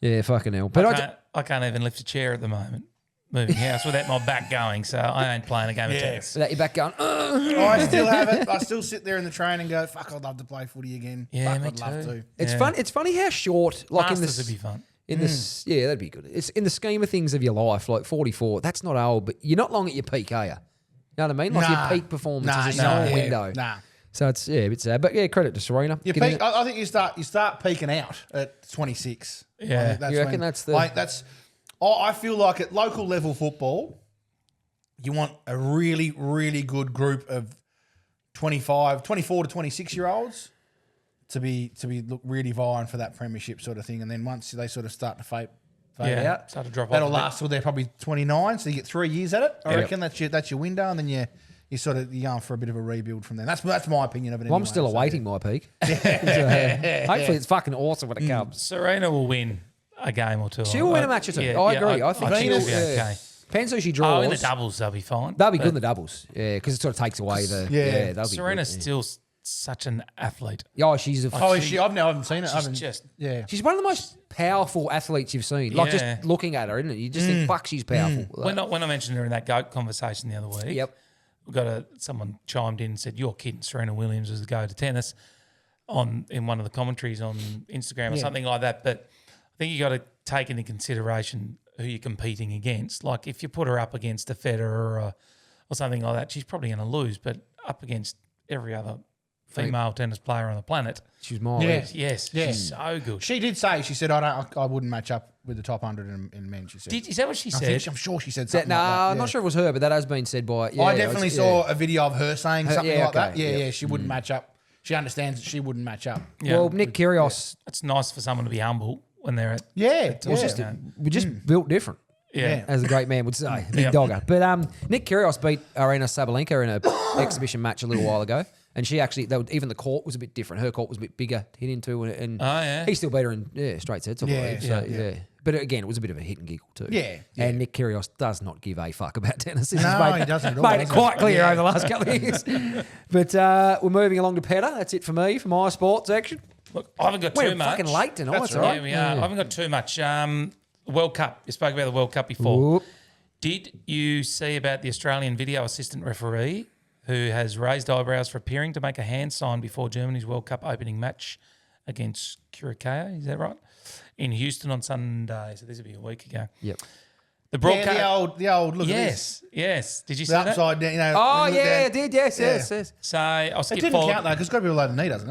Yeah, fucking hell. But I can't even lift a chair at the moment. Moving house without my back going, so I ain't playing a game of tennis. without your back going, I still have it. I still sit there in the train and go, "Fuck, I'd love to play footy again. Yeah, Fuck, me I'd love too. to." It's Yeah. fun. It's funny how short, like in Masters this, would be fun. in this, yeah, that'd be good. It's in the scheme of things of your life, like 44. That's not old, but you're not long at your peak, are you? You know what I mean? Like Nah. your peak performance Nah, is a small yeah, window. Nah. So it's a bit sad, but yeah, credit to Serena. You Getting peak, it- I think you start peaking out at 26. Yeah. I think that's You reckon when- that's the- like that's. I feel like at local level football, you want a really, really good group of 24 to 26 year olds to be look really vying for that premiership sort of thing, and then once they sort of start to fade Yeah, out, start to drop off that'll a bit. last till they're probably 29. So you get 3 years at it. I reckon that's your window, and then you're going for a bit of a rebuild from there. That's my opinion of it. Well, I'm anyway, still so, awaiting my peak. So, hopefully, it's fucking awesome when it comes. Serena will win a game or two. She'll win a match or two. I agree. I think she'll she'll be yeah. okay. Depends who she draws. Oh, in the doubles they'll be fine. They'll be good in the doubles. Yeah, because it sort of takes away the. Yeah. they'll be Serena's good, still such an athlete. yeah. Oh, she's a. Oh, is she? I haven't seen it. I She's haven't, just yeah. She's one of the most powerful athletes you've seen. Like Yeah. just looking at her, isn't it? You just think, fuck, she's powerful. Like, When I mentioned her in that GOAT conversation the other week, Yep. someone chimed in and said, "You're kidding, Serena Williams was the go to tennis," in one of the commentaries on Instagram or something like that. But I think you got to take into consideration who you're competing against. Like if you put her up against a Federer or something like that, she's probably going to lose. But up against every other female tennis player on the planet, She's more. Yeah. yes, Yeah. she's so good. She did say, she said, I wouldn't match up with the top 100 in men, she said. Is that what she said? I'm sure she said That, something no, like that. I'm not sure if it was her, but that has been said by. Yeah, I definitely saw a video of her saying something yeah, like that. okay, Yeah, yeah. she wouldn't match up. She understands that she wouldn't match up. Yeah. Well, Nick Kyrgios It's nice for someone to be humble when they're at. Yeah. was just we just built different, Yeah. as the great man would say, big Yep. dogger. But Nick Kyrgios beat Arina Sabalenka in an exhibition match a little while ago, and she actually even the court was a bit different. Her court was a bit bigger to hit into, and Oh, yeah. he still beat her in straight sets, I believe. Yeah, So, yeah. But again, it was a bit of a hit and giggle too. Yeah, And Nick Kyrgios does not give a fuck about tennis. He's No, he doesn't at all, Made it does he? quite clear Yeah. over the last couple of years. But we're moving along to Petter. That's it for me for my sports section. Look, I haven't got We're too much. fucking late tonight. That's That's all right. right. Yeah, we are. I haven't got too much. World Cup. You spoke about the World Cup before. Whoop. Did you see about the Australian video assistant referee who has raised eyebrows for appearing to make a hand sign before Germany's World Cup opening match against Curacao? Is that right? In Houston on Sunday. So this will be a week ago. Yep. The broadcast. Yeah, the old look at this. Yes. Did you see The that? upside down, you know. Oh, when you look yeah, down. it did. Yes, yes, yes. So I'll It skip didn't forward. count though, because it's got to be below the knee, doesn't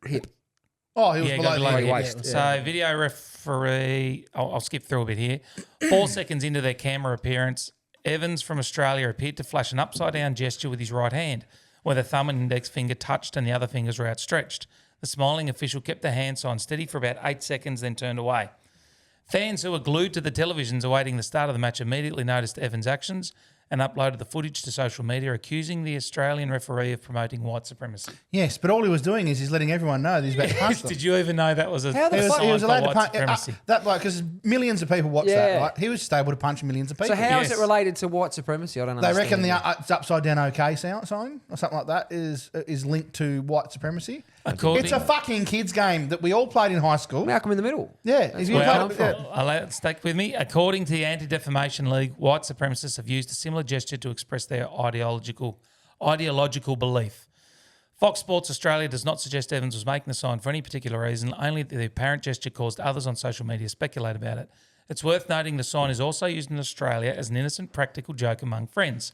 it? Hip. Oh, he was Yeah, below go the below knee. the waist. So video referee, I'll skip through a bit here. 4 seconds into their camera appearance, Evans from Australia appeared to flash an upside-down gesture with his right hand, where the thumb and index finger touched and the other fingers were outstretched. The smiling official kept the hand sign steady for about 8 seconds, then turned away. Fans who were glued to the televisions awaiting the start of the match immediately noticed Evans' actions and uploaded the footage to social media, accusing the Australian referee of promoting white supremacy. Yes, but all he was doing is he's letting everyone know that he's about to punch them. Did you even know that was a How the sign fuck- He was for allowed to white punch supremacy? that bloke because millions of people watch Yeah. that. Right? He was just able to punch millions of people. So how is Yes. it related to white supremacy? I don't They understand. reckon it's upside down OK sign or something like that is linked to white supremacy. According- It's a fucking kids game that we all played in high school. Malcolm in the middle. Yeah, if you Well, played, stick with me. According to the Anti-Defamation League, white supremacists have used a similar gesture to express their ideological belief. Fox Sports Australia does not suggest Evans was making the sign for any particular reason, only that the apparent gesture caused others on social media speculate about it. It's worth noting the sign is also used in Australia as an innocent practical joke among friends.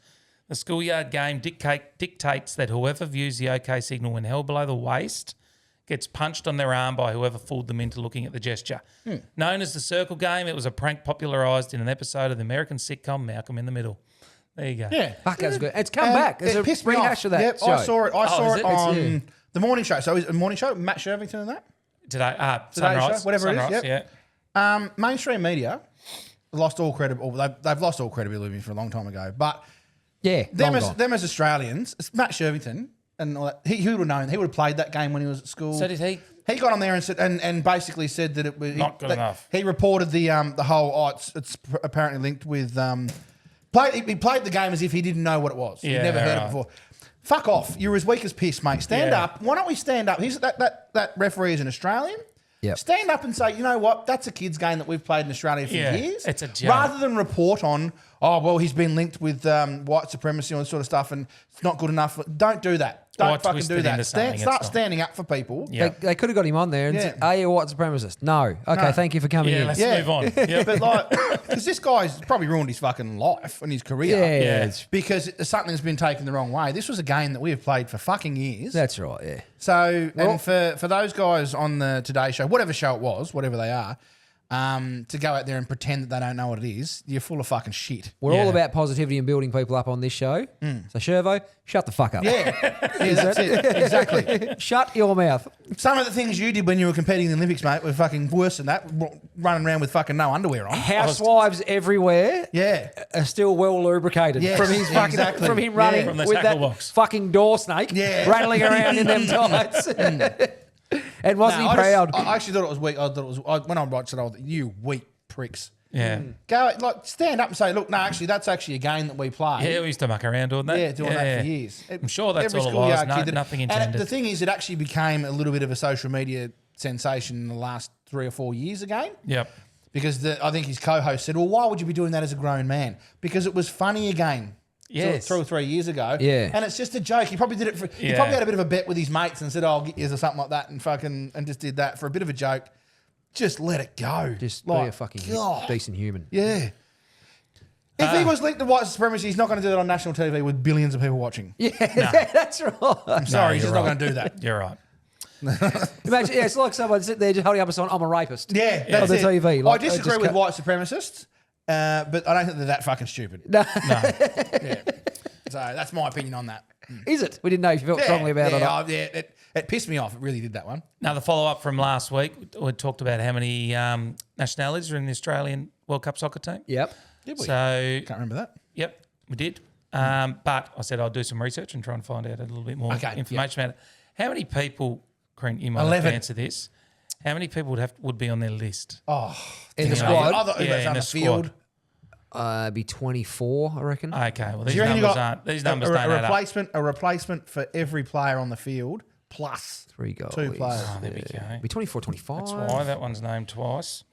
The schoolyard game dictates that whoever views the OK signal when held below the waist gets punched on their arm by whoever fooled them into looking at the gesture. Known as the circle game, it was a prank popularised in an episode of the American sitcom Malcolm in the Middle. There you go. yeah. Fuck, that's good. It's come back. There's It a pissed me rehash off. of that Yep, show. I saw it. I saw is it it? on the morning show. So is it a morning show? Matt Shervington and that. Today, Today's Sunrise, show, whatever it is, Sunrise, yep. yeah. Mainstream media lost all credibility. They've lost all credibility for a long time ago. But Yeah. them long as, gone. them as Australians, it's Matt Shervington and all that, he would have known. He would have played that game when he was at school. So did he? He got on there and said, and basically said that it was Not good that enough. He reported the whole it's apparently linked with he played the game as if he didn't know what it was. He'd Yeah, never heard right. it before. Fuck off! You're as weak as piss, mate. Stand Yeah. up. Why don't we stand up? He's that referee is an Australian. Yep. Stand up and say, you know what? That's a kids' game that we've played in Australia for Yeah, years. it's a joke. Rather than report on, oh well, he's been linked with white supremacy and all this sort of stuff, and it's not good enough. Don't do that. Why Don't fucking twist do it that. into something it's Start not? standing up for people. Yeah. They could have got him on there and Yeah. said, are you a white supremacist? No. Okay, No. thank you for coming Yeah, in. let's Yeah. move on. Yeah. But like, because this guy's probably ruined his fucking life and his career. Yeah, Yeah. it's- Because something's been taken the wrong way. This was a game that we have played for fucking years. that's right, yeah. So, and for those guys on the Today Show, whatever show it was, whatever they are, to go out there and pretend that they don't know what it is, you're full of fucking shit. We're all Yeah. about positivity and building people up on this show. So, Shervo, shut the fuck up. Yeah, yeah, that's it. Exactly. Shut your mouth. Some of the things you did when you were competing in the Olympics, mate, were fucking worse than that. Running around with fucking no underwear on. Housewives everywhere Yeah. are still well lubricated Yes, from his fucking exactly. from him running Yeah. From the with tackle that box. fucking door snake Yeah. rattling around in them tights. And wasn't No, he proud? I actually thought it was weak. I thought it was when I watched it. I was like, you weak pricks. Yeah. Go stand up and say, look, no, actually, that's actually a game that we play. Yeah, we used to muck around doing that. Yeah, doing that for years. I'm sure that's Every all it schoolyard was. No, kid did it. nothing And intended. the thing is, it actually became a little bit of a social media sensation in the last 3 or 4 years again. Yep. Because I think his co-host said, well, why would you be doing that as a grown man? Because it was funny again. Yes. 2 or 3 years ago. Yeah. And it's just a joke. He probably did it for. He Yeah. probably had a bit of a bet with his mates and said, "Oh, I'll get you," or something like that, and just did that for a bit of a joke. Just let it go. Just like, be a fucking God. decent human. Yeah. If he was linked to white supremacy, he's not going to do that on national TV with billions of people watching. Yeah, that's right. I'm sorry, he's you're just not right. going to do that. You're right. Imagine, it's like someone sitting there just holding up a sign, I'm a rapist. Yeah, On that's the it. TV. I Like, disagree just with cut- white supremacists, but I don't think they're that fucking stupid. No. Yeah. So that's my opinion on that. Is it? We didn't know if you felt strongly about it or not. It pissed me off. It really did, that one. Now, the follow-up from last week, we talked about how many nationalities are in the Australian World Cup soccer team. Yep. Did we? So, Can't remember that. yep, we did. But I said I'll do some research and try and find out a little bit more Okay, information about it. How many people, Crent, you might 11. have to answer this. How many people would be on their list? Oh, In the Yeah. squad, I thought Yeah, was in on the the field. squad. be 24, I reckon. Okay, well, these Do you reckon you numbers got aren't. These numbers a don't add up. replacement? A replacement for every player on the field plus 3 goals. 2 players. Oh, there we go. Be 24, 25. That's why that one's named twice.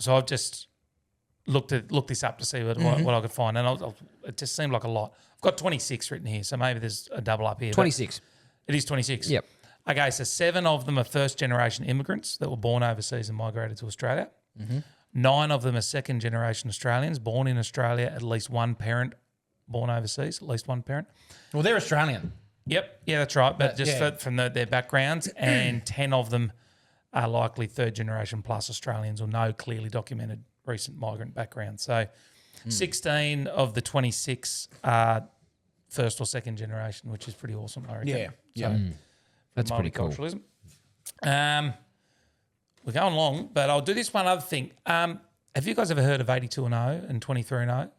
So I've just looked this up to see what I could find, and it just seemed like a lot. I've got 26 written here, so maybe there's a double up here. but 26. It is 26. Yep. Okay, so 7 of them are first-generation immigrants that were born overseas and migrated to Australia. 9 of them are second-generation Australians born in Australia, at least one parent born overseas, at least one parent. Well, they're Australian. Yep, yeah, that's right. But just yeah. from their backgrounds, and 10 of them are likely third-generation plus Australians or no clearly documented recent migrant background. So 16 of the 26 are first or second generation, which is pretty awesome, I reckon. Yeah, yeah. So, That's pretty cool. multiculturalism. We're going long, but I'll do this one other thing. Have you guys ever heard of 82-0 and 23-0?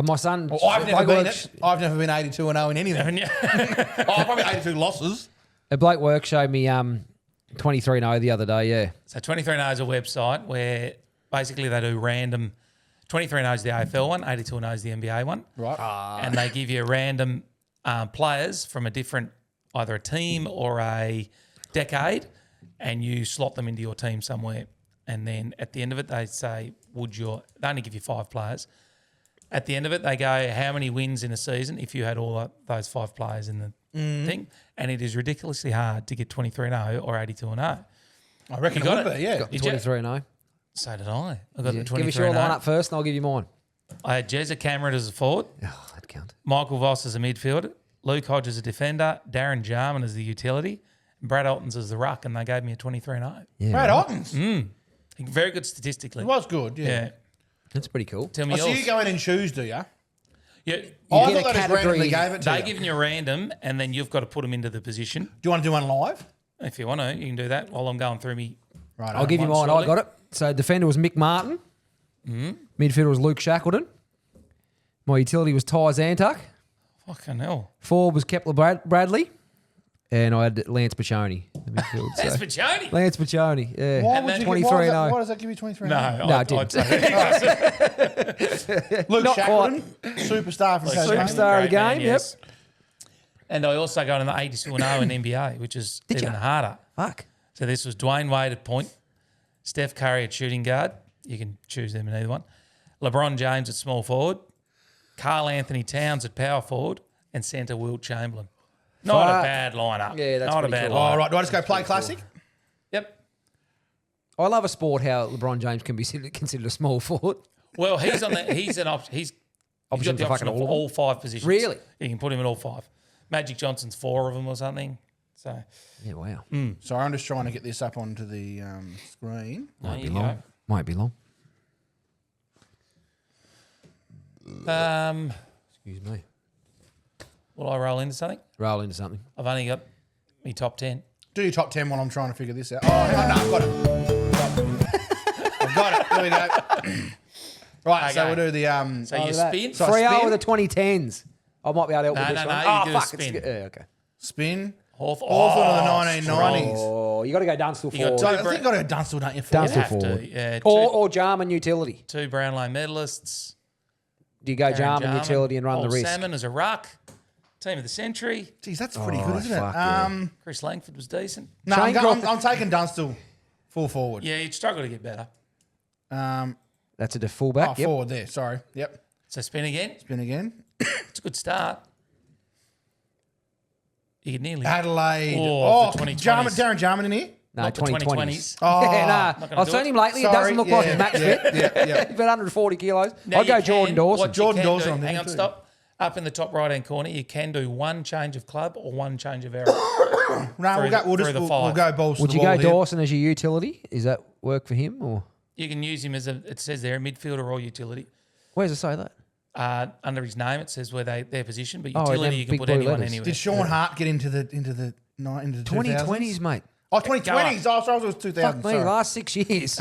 My son. Well, I've never been it. I've never been 82-0 in anything. Haven't you? Oh, probably 82 losses. A bloke work showed me 23-0 the other day, yeah. So 23-0 is a website where basically they do random. 23-0 is the AFL one, 82-0 is the NBA one. Right. And they give you random players from a different, either a team or a decade, and you slot them into your team somewhere. And then at the end of it, they say, they only give you 5 players. At the end of it, they go, how many wins in a season if you had all those 5 players in the thing? And it is ridiculously hard to get 23-0 or 82-0. I reckon You it got would it? be, yeah. Got the Did you? 23-0. So did I. I got the 23-0. Give us your lineup first and I'll give you mine. I had Jezza Cameron as a forward, Oh, that'd count. Michael Voss as a midfielder, Luke Hodge as a defender, Darren Jarman as the utility, and Brad Altons as the ruck, and they gave me a 23-0. Yeah, Brad right. Ottens. Very good statistically. It was good, yeah. Yeah. That's pretty cool. Tell me I see yours. you go in and choose, do you? Yeah. You I get thought a they just randomly category- gave it to They you. giving you random, and then you've got to put them into the position. Do you want to do one live? If you want to, you can do that while I'm going through me. Right. I'll give you One mine. I slowly. got it. So defender was Mick Martin. Midfielder was Luke Shackleton. My utility was Ty Zantuck. Fucking hell. Forward was Kepler Bradley. And I had Lance Paccioni in the midfield. That's So. Paccioni. Lance Paccioni, yeah. Why And would then you 23-0. why does that give you 23-0? No, I didn't. I'd say Luke Not Shackleton, superstar from Tasmania. Superstar of the Great man, game, yes. And I also got in the 82-0 in NBA, which is Did even ya? harder. Fuck. So this was Dwayne Wade at point, Steph Curry at shooting guard. You can choose them in either one. LeBron James at small forward, Karl Anthony Towns at power forward, and centre Wilt Chamberlain. Not a Fuck. bad lineup. Yeah, that's not a pretty bad cool. lineup. All right, do I just go play classic? Yep. I love a sport how LeBron James can be considered a small forward. Well, he's on the. He's an option. He's Option got the for option fucking of all all 5 positions. Really? You can put him in all 5. Magic Johnson's 4 of them or something. So Yeah, wow. Sorry, I'm just trying to get this up onto the screen. there Might you be long. Might be long. go. Excuse me. Will I roll into something? Roll into something. I've only got me top 10. Do your top 10 while I'm trying to figure this out. Oh, hang on, no, I've got it. I've got it. There we go. Right, so Okay. we'll do the... So you That. spin. So- Free spin? with the 2010s. I might be able to help No, with this no, one. no, you Oh, do a fuck. spin. Yeah, okay. spin. Hawthorn Hawthorn of the 1990s. Oh, you got to go Dunstall You got forward. So I Two think you got to go Dunstall, don't you? Dunstall. You have forward. to. Yeah. Or Jarman utility. 2 Brownlow medalists. Do you go Aaron Jarman utility and run Old the risk? Salmon as a ruck. Team of the century. Jeez, that's pretty Oh, good, isn't fuck it? yeah. Chris Langford was decent. No, Shane I'm taking Dunstall full forward. Yeah, you'd struggle to get better. Um, That's a fullback. Yep. Forward there, sorry. Yep. So spin again. Spin again. It's a good start. You could nearly. Adelaide. Oh, the 2020s. Darren Jarman in here? No, Not the 2020s. Oh, Yeah, not nah. gonna I've do seen it. him lately. It Sorry, doesn't look like yeah, he's match yeah, fit. yeah, yeah. He's about 140 kilos. Now I'd go you Jordan can- Dawson. what you Jordan can Dawson do- on there Hang on, too. stop. Up in the top right-hand corner, you can do one change of club or one change of error. No, we'll go balls to Would the you wall go here. Dawson as your utility? Is that work for him or You can use him as it says there, a midfielder or utility. where does it say that? Under his name, it says where their position, but Oh, utility them you can big put blue anyone letters. anywhere. Did Sean Hart get into the 2020s, mate. Oh, 2020s. Oh, sorry, it was 2000. Fuck me, sorry. last 6 years.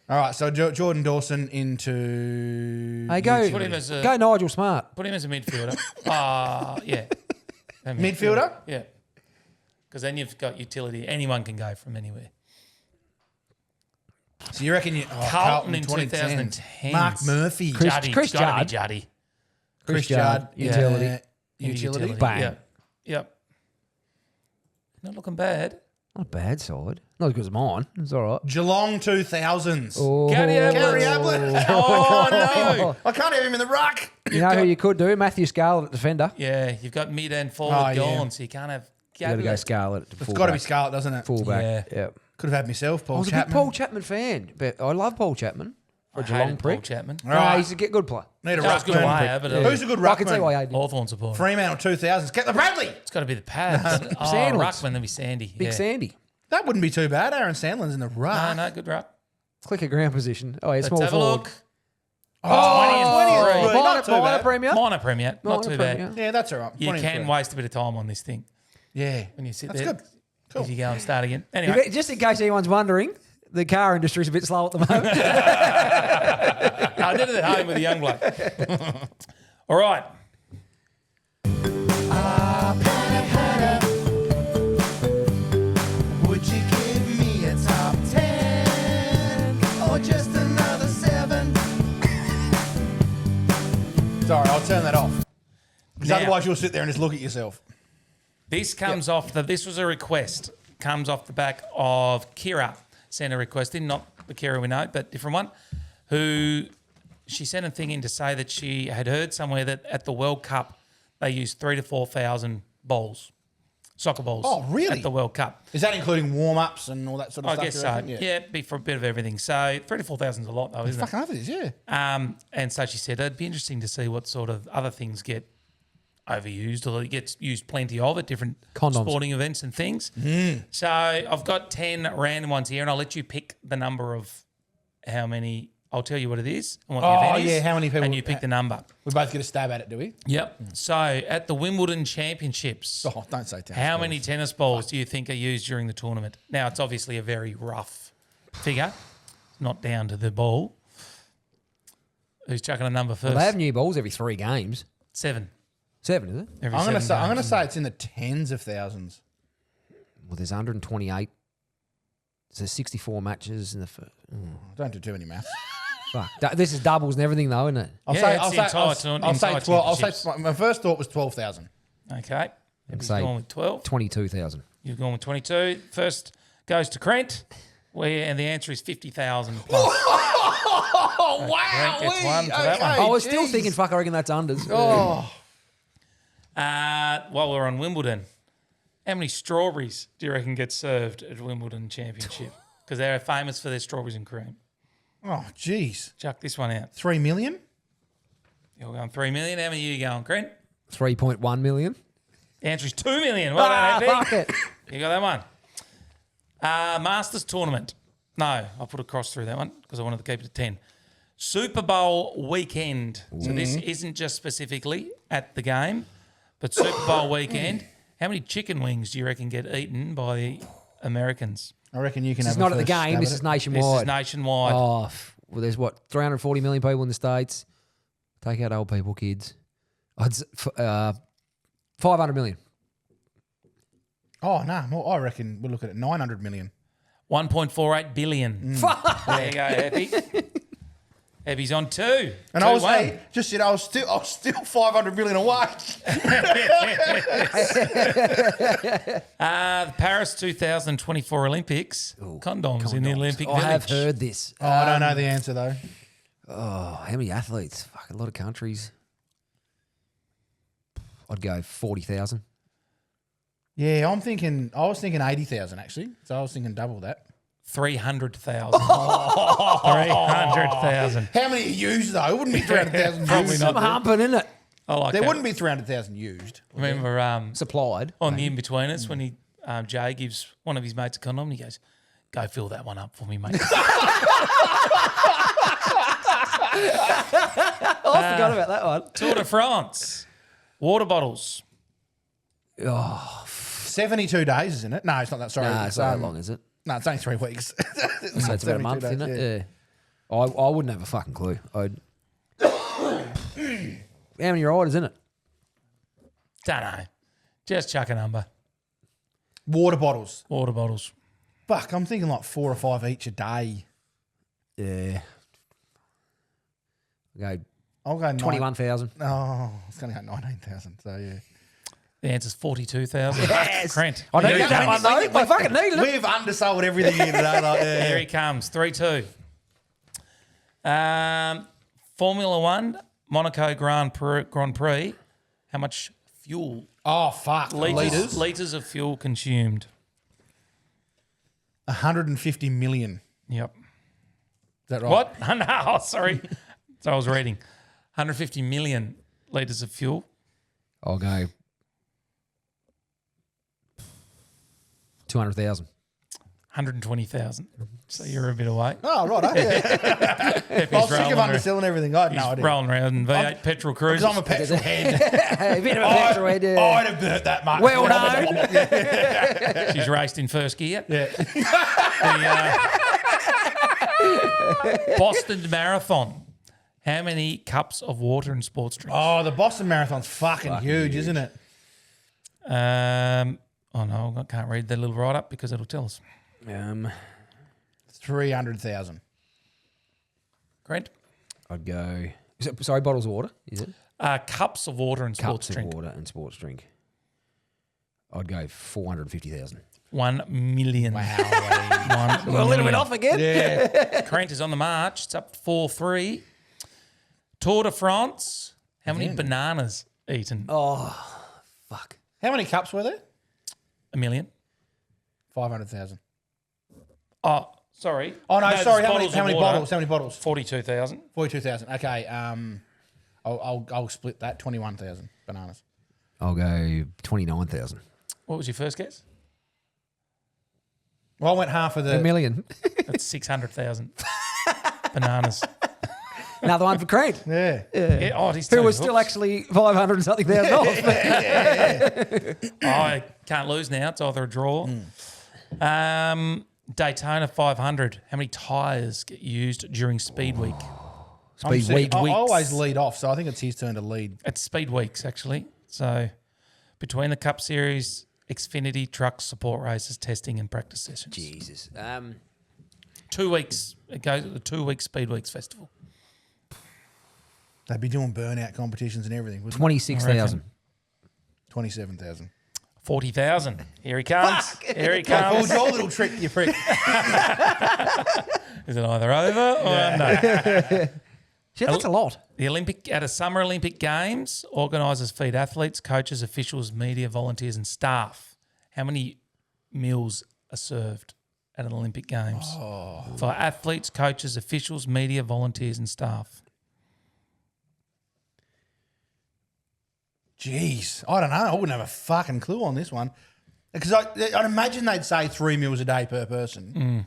All right, so Jordan Dawson into Hey, go, Put him as a- go Nigel Smart. Put him as a midfielder. Yeah. A midfielder. Yeah. Because then you've got utility. Anyone can go from anywhere. So you reckon Carlton in 2010. 2010s. Mark Murphy. Chris It's gotta be Juddy. Chris Judd. utility. Utility. Bang. Yep. Not looking bad. Not a bad side. Not as good as mine. It's all right. Geelong 2000s. Oh. Gary Ablett. Gary Ablett. Oh, no. I can't have him in the ruck. You know who you could do? Matthew Scarlett at defender. Yeah, you've got mid and forward Oh, yeah. gone, so you can't have You got to go Ablett. Scarlett at It's fullback. got to be Scarlett, doesn't it? Fullback. Yeah. Yeah. Could have had myself, I Paul was a Chapman. big Paul Chapman fan, but I love Paul Chapman for a I Geelong hated Paul prick. Chapman. All right. He's a good player. Need a That was good ruckman. player, but Who's a good I can see why ruckman? I did. Hawthorn support. Fremantle 2000s. Get the Bradley. It's got to be the pads. Oh, Sandlands. Ruckman, then be Sandy. Big yeah. Sandy. That wouldn't be too bad. Aaron Sandlin's in the ruck. No, good ruck. Click a ground position. Oh, yeah, Let's small have a forward. look. Oh, 20 and 3. Not too bad. Premier. Minor Premier, not too bad. Premier. Yeah, that's all right. You 23. can waste a bit of time on this thing Yeah. when you sit That's there. good. Cool. If you go and start again. Anyway, Just in case anyone's wondering, the car industry's a bit slow at the moment. I did it at home with a young bloke. All right. Would you give me a top 10 or just another 7? Sorry, I'll turn that off. Because Now- otherwise you'll sit there and just look at yourself. This comes off this was a request. Comes off the back of Kira sent a request in, not the Kira we know, but different one, who she sent a thing in to say that she had heard somewhere that at the World Cup they used 3,000 to 4,000 balls, soccer balls. Oh, really? At the World Cup. Is that including warm-ups and all that sort of I stuff? guess you so. reckon? Yeah, be for a bit of everything. So 3,000 to 4,000 is a lot though, isn't it? Fucking love it is, yeah. And so she said it'd be interesting to see what sort of other things get overused or it gets used plenty of at different Condoms. sporting events and things. So I've got 10 random ones here and I'll let you pick the number of how many. I'll tell you what it is and what the Oh, event is. yeah, how many people- And you pick the number. We both get a stab at it, do we? Yep. So at the Wimbledon Championships, Oh, don't say tennis. how balls. many tennis balls do you think are used during the tournament? Now, it's obviously a very rough figure, not down to the ball. Who's chucking a number first? Well, they have new balls every 3 games. 7. 7, is it? Every I'm gonna 7 say games. it's in the tens of thousands. Well, there's 128. There's 64 matches in the first. Don't do too many maths. Fuck. This is doubles and everything, though, isn't it? I'll Yeah, say it's I'll the say entire I'll, tour- I'll say entire 12. I'll say championships. my first thought was 12,000. Okay. He's say- going with 12. 22,000. You've gone with 22. First goes to Crent, and the answer is 50,000 plus. Oh Crent gets one for that one. I was still thinking, fuck, I reckon that's unders. Oh, While we're on Wimbledon, how many strawberries do you reckon get served at Wimbledon Championship? Because they're famous for their strawberries and cream. oh, geez. Chuck this one out. 3 million? You're going 3 million. How many are you going, Crent? 3.1 million. The answer is 2 million. Well done, AP. Fuck it. You got that one. Masters tournament. No, I put a cross through that one because I wanted to keep it at 10. Super Bowl weekend. So this isn't just specifically at the game, but Super Bowl weekend. How many chicken wings do you reckon get eaten by the Americans? I reckon you can This have is not a at the first game. stab This at is it. This nationwide. is nationwide. Well, there's what, 340 million people in the States. Take out old people, kids. 500 million. Oh, no. More, I reckon we'll look at it. 900 million. 1.48 billion. There you go, Happy. Happy's on 2. And I was 2-1. hey, just said I was still 500 million away. The Paris 2024 Olympics. Condoms in the Olympic I have Village. heard this. Oh, I don't know the answer though. Oh, how many athletes? Fuck, a lot of countries. I'd go 40,000. Yeah, I was thinking 80,000 actually. So I was thinking double that. 300,000. 300,000. How many are used though? It wouldn't be 300,000 Probably used. not. I'm humping, isn't it? I like There that. wouldn't be 300,000 used. Remember Supplied. on the in-betweeners when Jay gives one of his mates a condom and he goes, go fill that one up for me, mate. Oh, I forgot about that one. Tour de France. Water bottles. 72 days, isn't it? No, it's not that. Sorry. Nah, it's not that long, is it? No, it's only 3 weeks. So it's about a month, isn't it? Yeah. I wouldn't have a fucking clue. I'd... How many riders in it? Don't know. Just chuck a number. Water bottles. Water bottles. Fuck, I'm thinking like 4 or 5 each a day. Yeah. I'll go 21,000. Oh, I was going to go 19,000. So yeah. The answer's 42,000. Yes. Crent. I Here needed he that comes. one, though. I fucking needed it. We've undersold everything here today. Like, Here he comes. 3-2. Formula One, Monaco Grand Prix. How much fuel? Oh, fuck. Litres of fuel consumed. 150 million. Yep. Is that right? What? No, sorry. So I was reading. 150 million litres of fuel. I'll go 200,000. 120,000. So you're a bit away. Oh, right. Okay. I was sick of underselling everything. I had no He's idea. rolling around in V8 petrol cruisers. Because I'm a petrol head. A bit of a petrol head, yeah. I'd have burnt that much. Well known. She's raced in first gear. Yeah. The Boston Marathon. How many cups of water and sports drinks? Oh, the Boston Marathon's fucking huge, isn't it? Oh no, I can't read the little write-up because it'll tell us. 300,000. Grant? I'd go... Sorry, bottles of water, is it? Cups of water and sports Cups drink. of water and sports drink. I'd go 450,000. 1 million. Wow. One Well, a little bit million. off again. Yeah. Crent is on the march. It's up 4-3. Tour de France. How many bananas eaten? Oh, fuck. How many cups were there? 1 million. 500,000. Oh, sorry. Oh, no, sorry. there's How many of bottles? water. How many bottles? 42,000. 42,000. Okay. I'll split that. 21,000 bananas. I'll go 29,000. What was your first guess? Well, I went half of the... $1 million. That's 600,000 bananas. Another one for Crent. Yeah. Yeah, oh, he's Who two was still hooks. actually 500 and something thousand off. I can't lose now. It's either a draw. Daytona 500. How many tyres get used during Speed Week? Speed week. I weeks. always lead off, so I think it's his turn to lead. It's Speed Weeks, actually. So between the Cup Series, Xfinity, truck support races, testing and practice sessions. Jesus. 2 weeks. It goes to the 2-week Speed Weeks festival. They'd be doing burnout competitions and everything. 26,000. 27,000. 40,000. Here he comes. Here he I comes. pulled your little trick, you prick. Is it either over or no? Shit, that's a lot. The at a Summer Olympic Games, organisers feed athletes, coaches, officials, media, volunteers, and staff. How many meals are served at an Olympic Games for athletes, coaches, officials, media, volunteers, and staff? Jeez, I don't know. I wouldn't have a fucking clue on this one. Because I'd imagine they'd say 3 meals a day per person.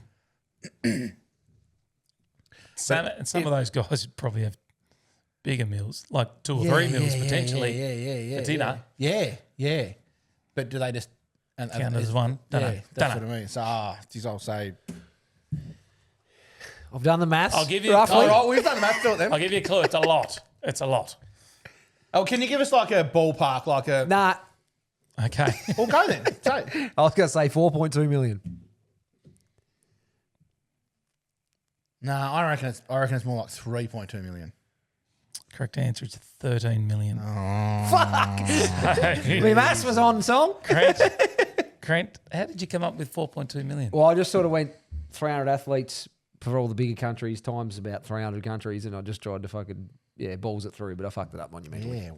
Some of those guys would probably have bigger meals, like 2 or 3 meals potentially. Yeah. A dinner. Yeah. But do they just... Count as one? Dunno. That's Dunno. what I mean. So, geez, I'll say... I've done the maths. I'll give you All a clue. right, we've done the math to it then. I'll give you a clue. It's a lot. It's a lot. Oh, can you give us like a ballpark, like a... Nah, Okay. Well, go then. Say. I was going to say 4.2 million. No, I reckon it's more like 3.2 million. Correct answer is 13 million. Fuck. My maths was on song. Crent, how did you come up with 4.2 million? Well, I just sort of went 300 athletes for all the bigger countries times about 300 countries, and I just tried to fucking balls it through, but I fucked it up monumentally. Yeah, wow.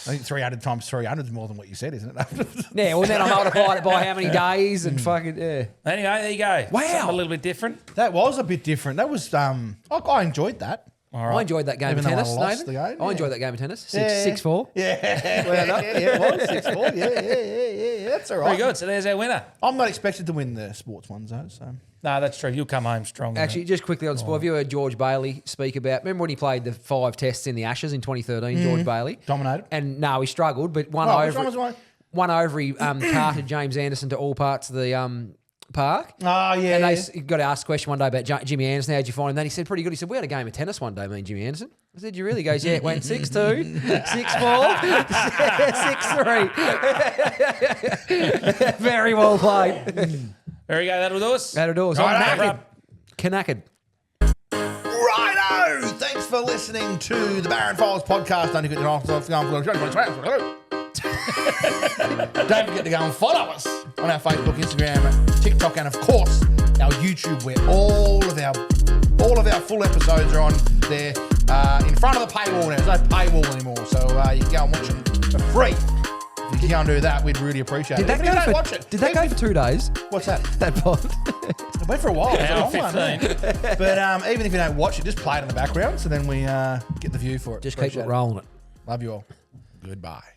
I think 300 times 300 is more than what you said, isn't it? Yeah, well then I multiplied it by how many days and fucking Anyway, there you go. Wow. Something a little bit different. That was a bit different. That was I enjoyed that. All right. I enjoyed that game Even of though I tennis, lost Nathan. the game, I yeah. enjoyed that game of tennis. Yeah. 6-4. Yeah, it was 6-4. Yeah. That's all right. Very good. So there's our winner. I'm not expected to win the sports ones though. So No, that's true. You'll come home strong. Actually, just quickly on sport, have you heard George Bailey speak about? Remember when he played the 5 tests in the Ashes in 2013? George Bailey dominated. and no, he struggled, but one Oh, which one was one? one over. He carted James Anderson to all parts of the park. Oh yeah. And they got asked a question one day about Jimmy Anderson. How'd you find him? Then he said, pretty good. He said, we had a game of tennis one day, me and Jimmy Anderson. I said, you really? He goes, yeah, it went 6-2, 6-4, 6-3. Very well played. There you go. That'll do us. That'll do us. Right, Knackered. Righto! Thanks for listening to the Barron Files podcast. Don't forget to go and follow us on our Facebook, Instagram, TikTok, and of course our YouTube, where all of our full episodes are on there in front of the paywall now. There's no paywall anymore, so you can go and watch them for free. If you can't do that, we'd really appreciate it. Did that go for 2 days? What's that? That pod. It went for a while. It was a Hour long one, 15. yeah. But even if you don't watch it, just play it in the background, so then we get the view for it. Just keep Appreciate it rolling it. Love you all. Goodbye.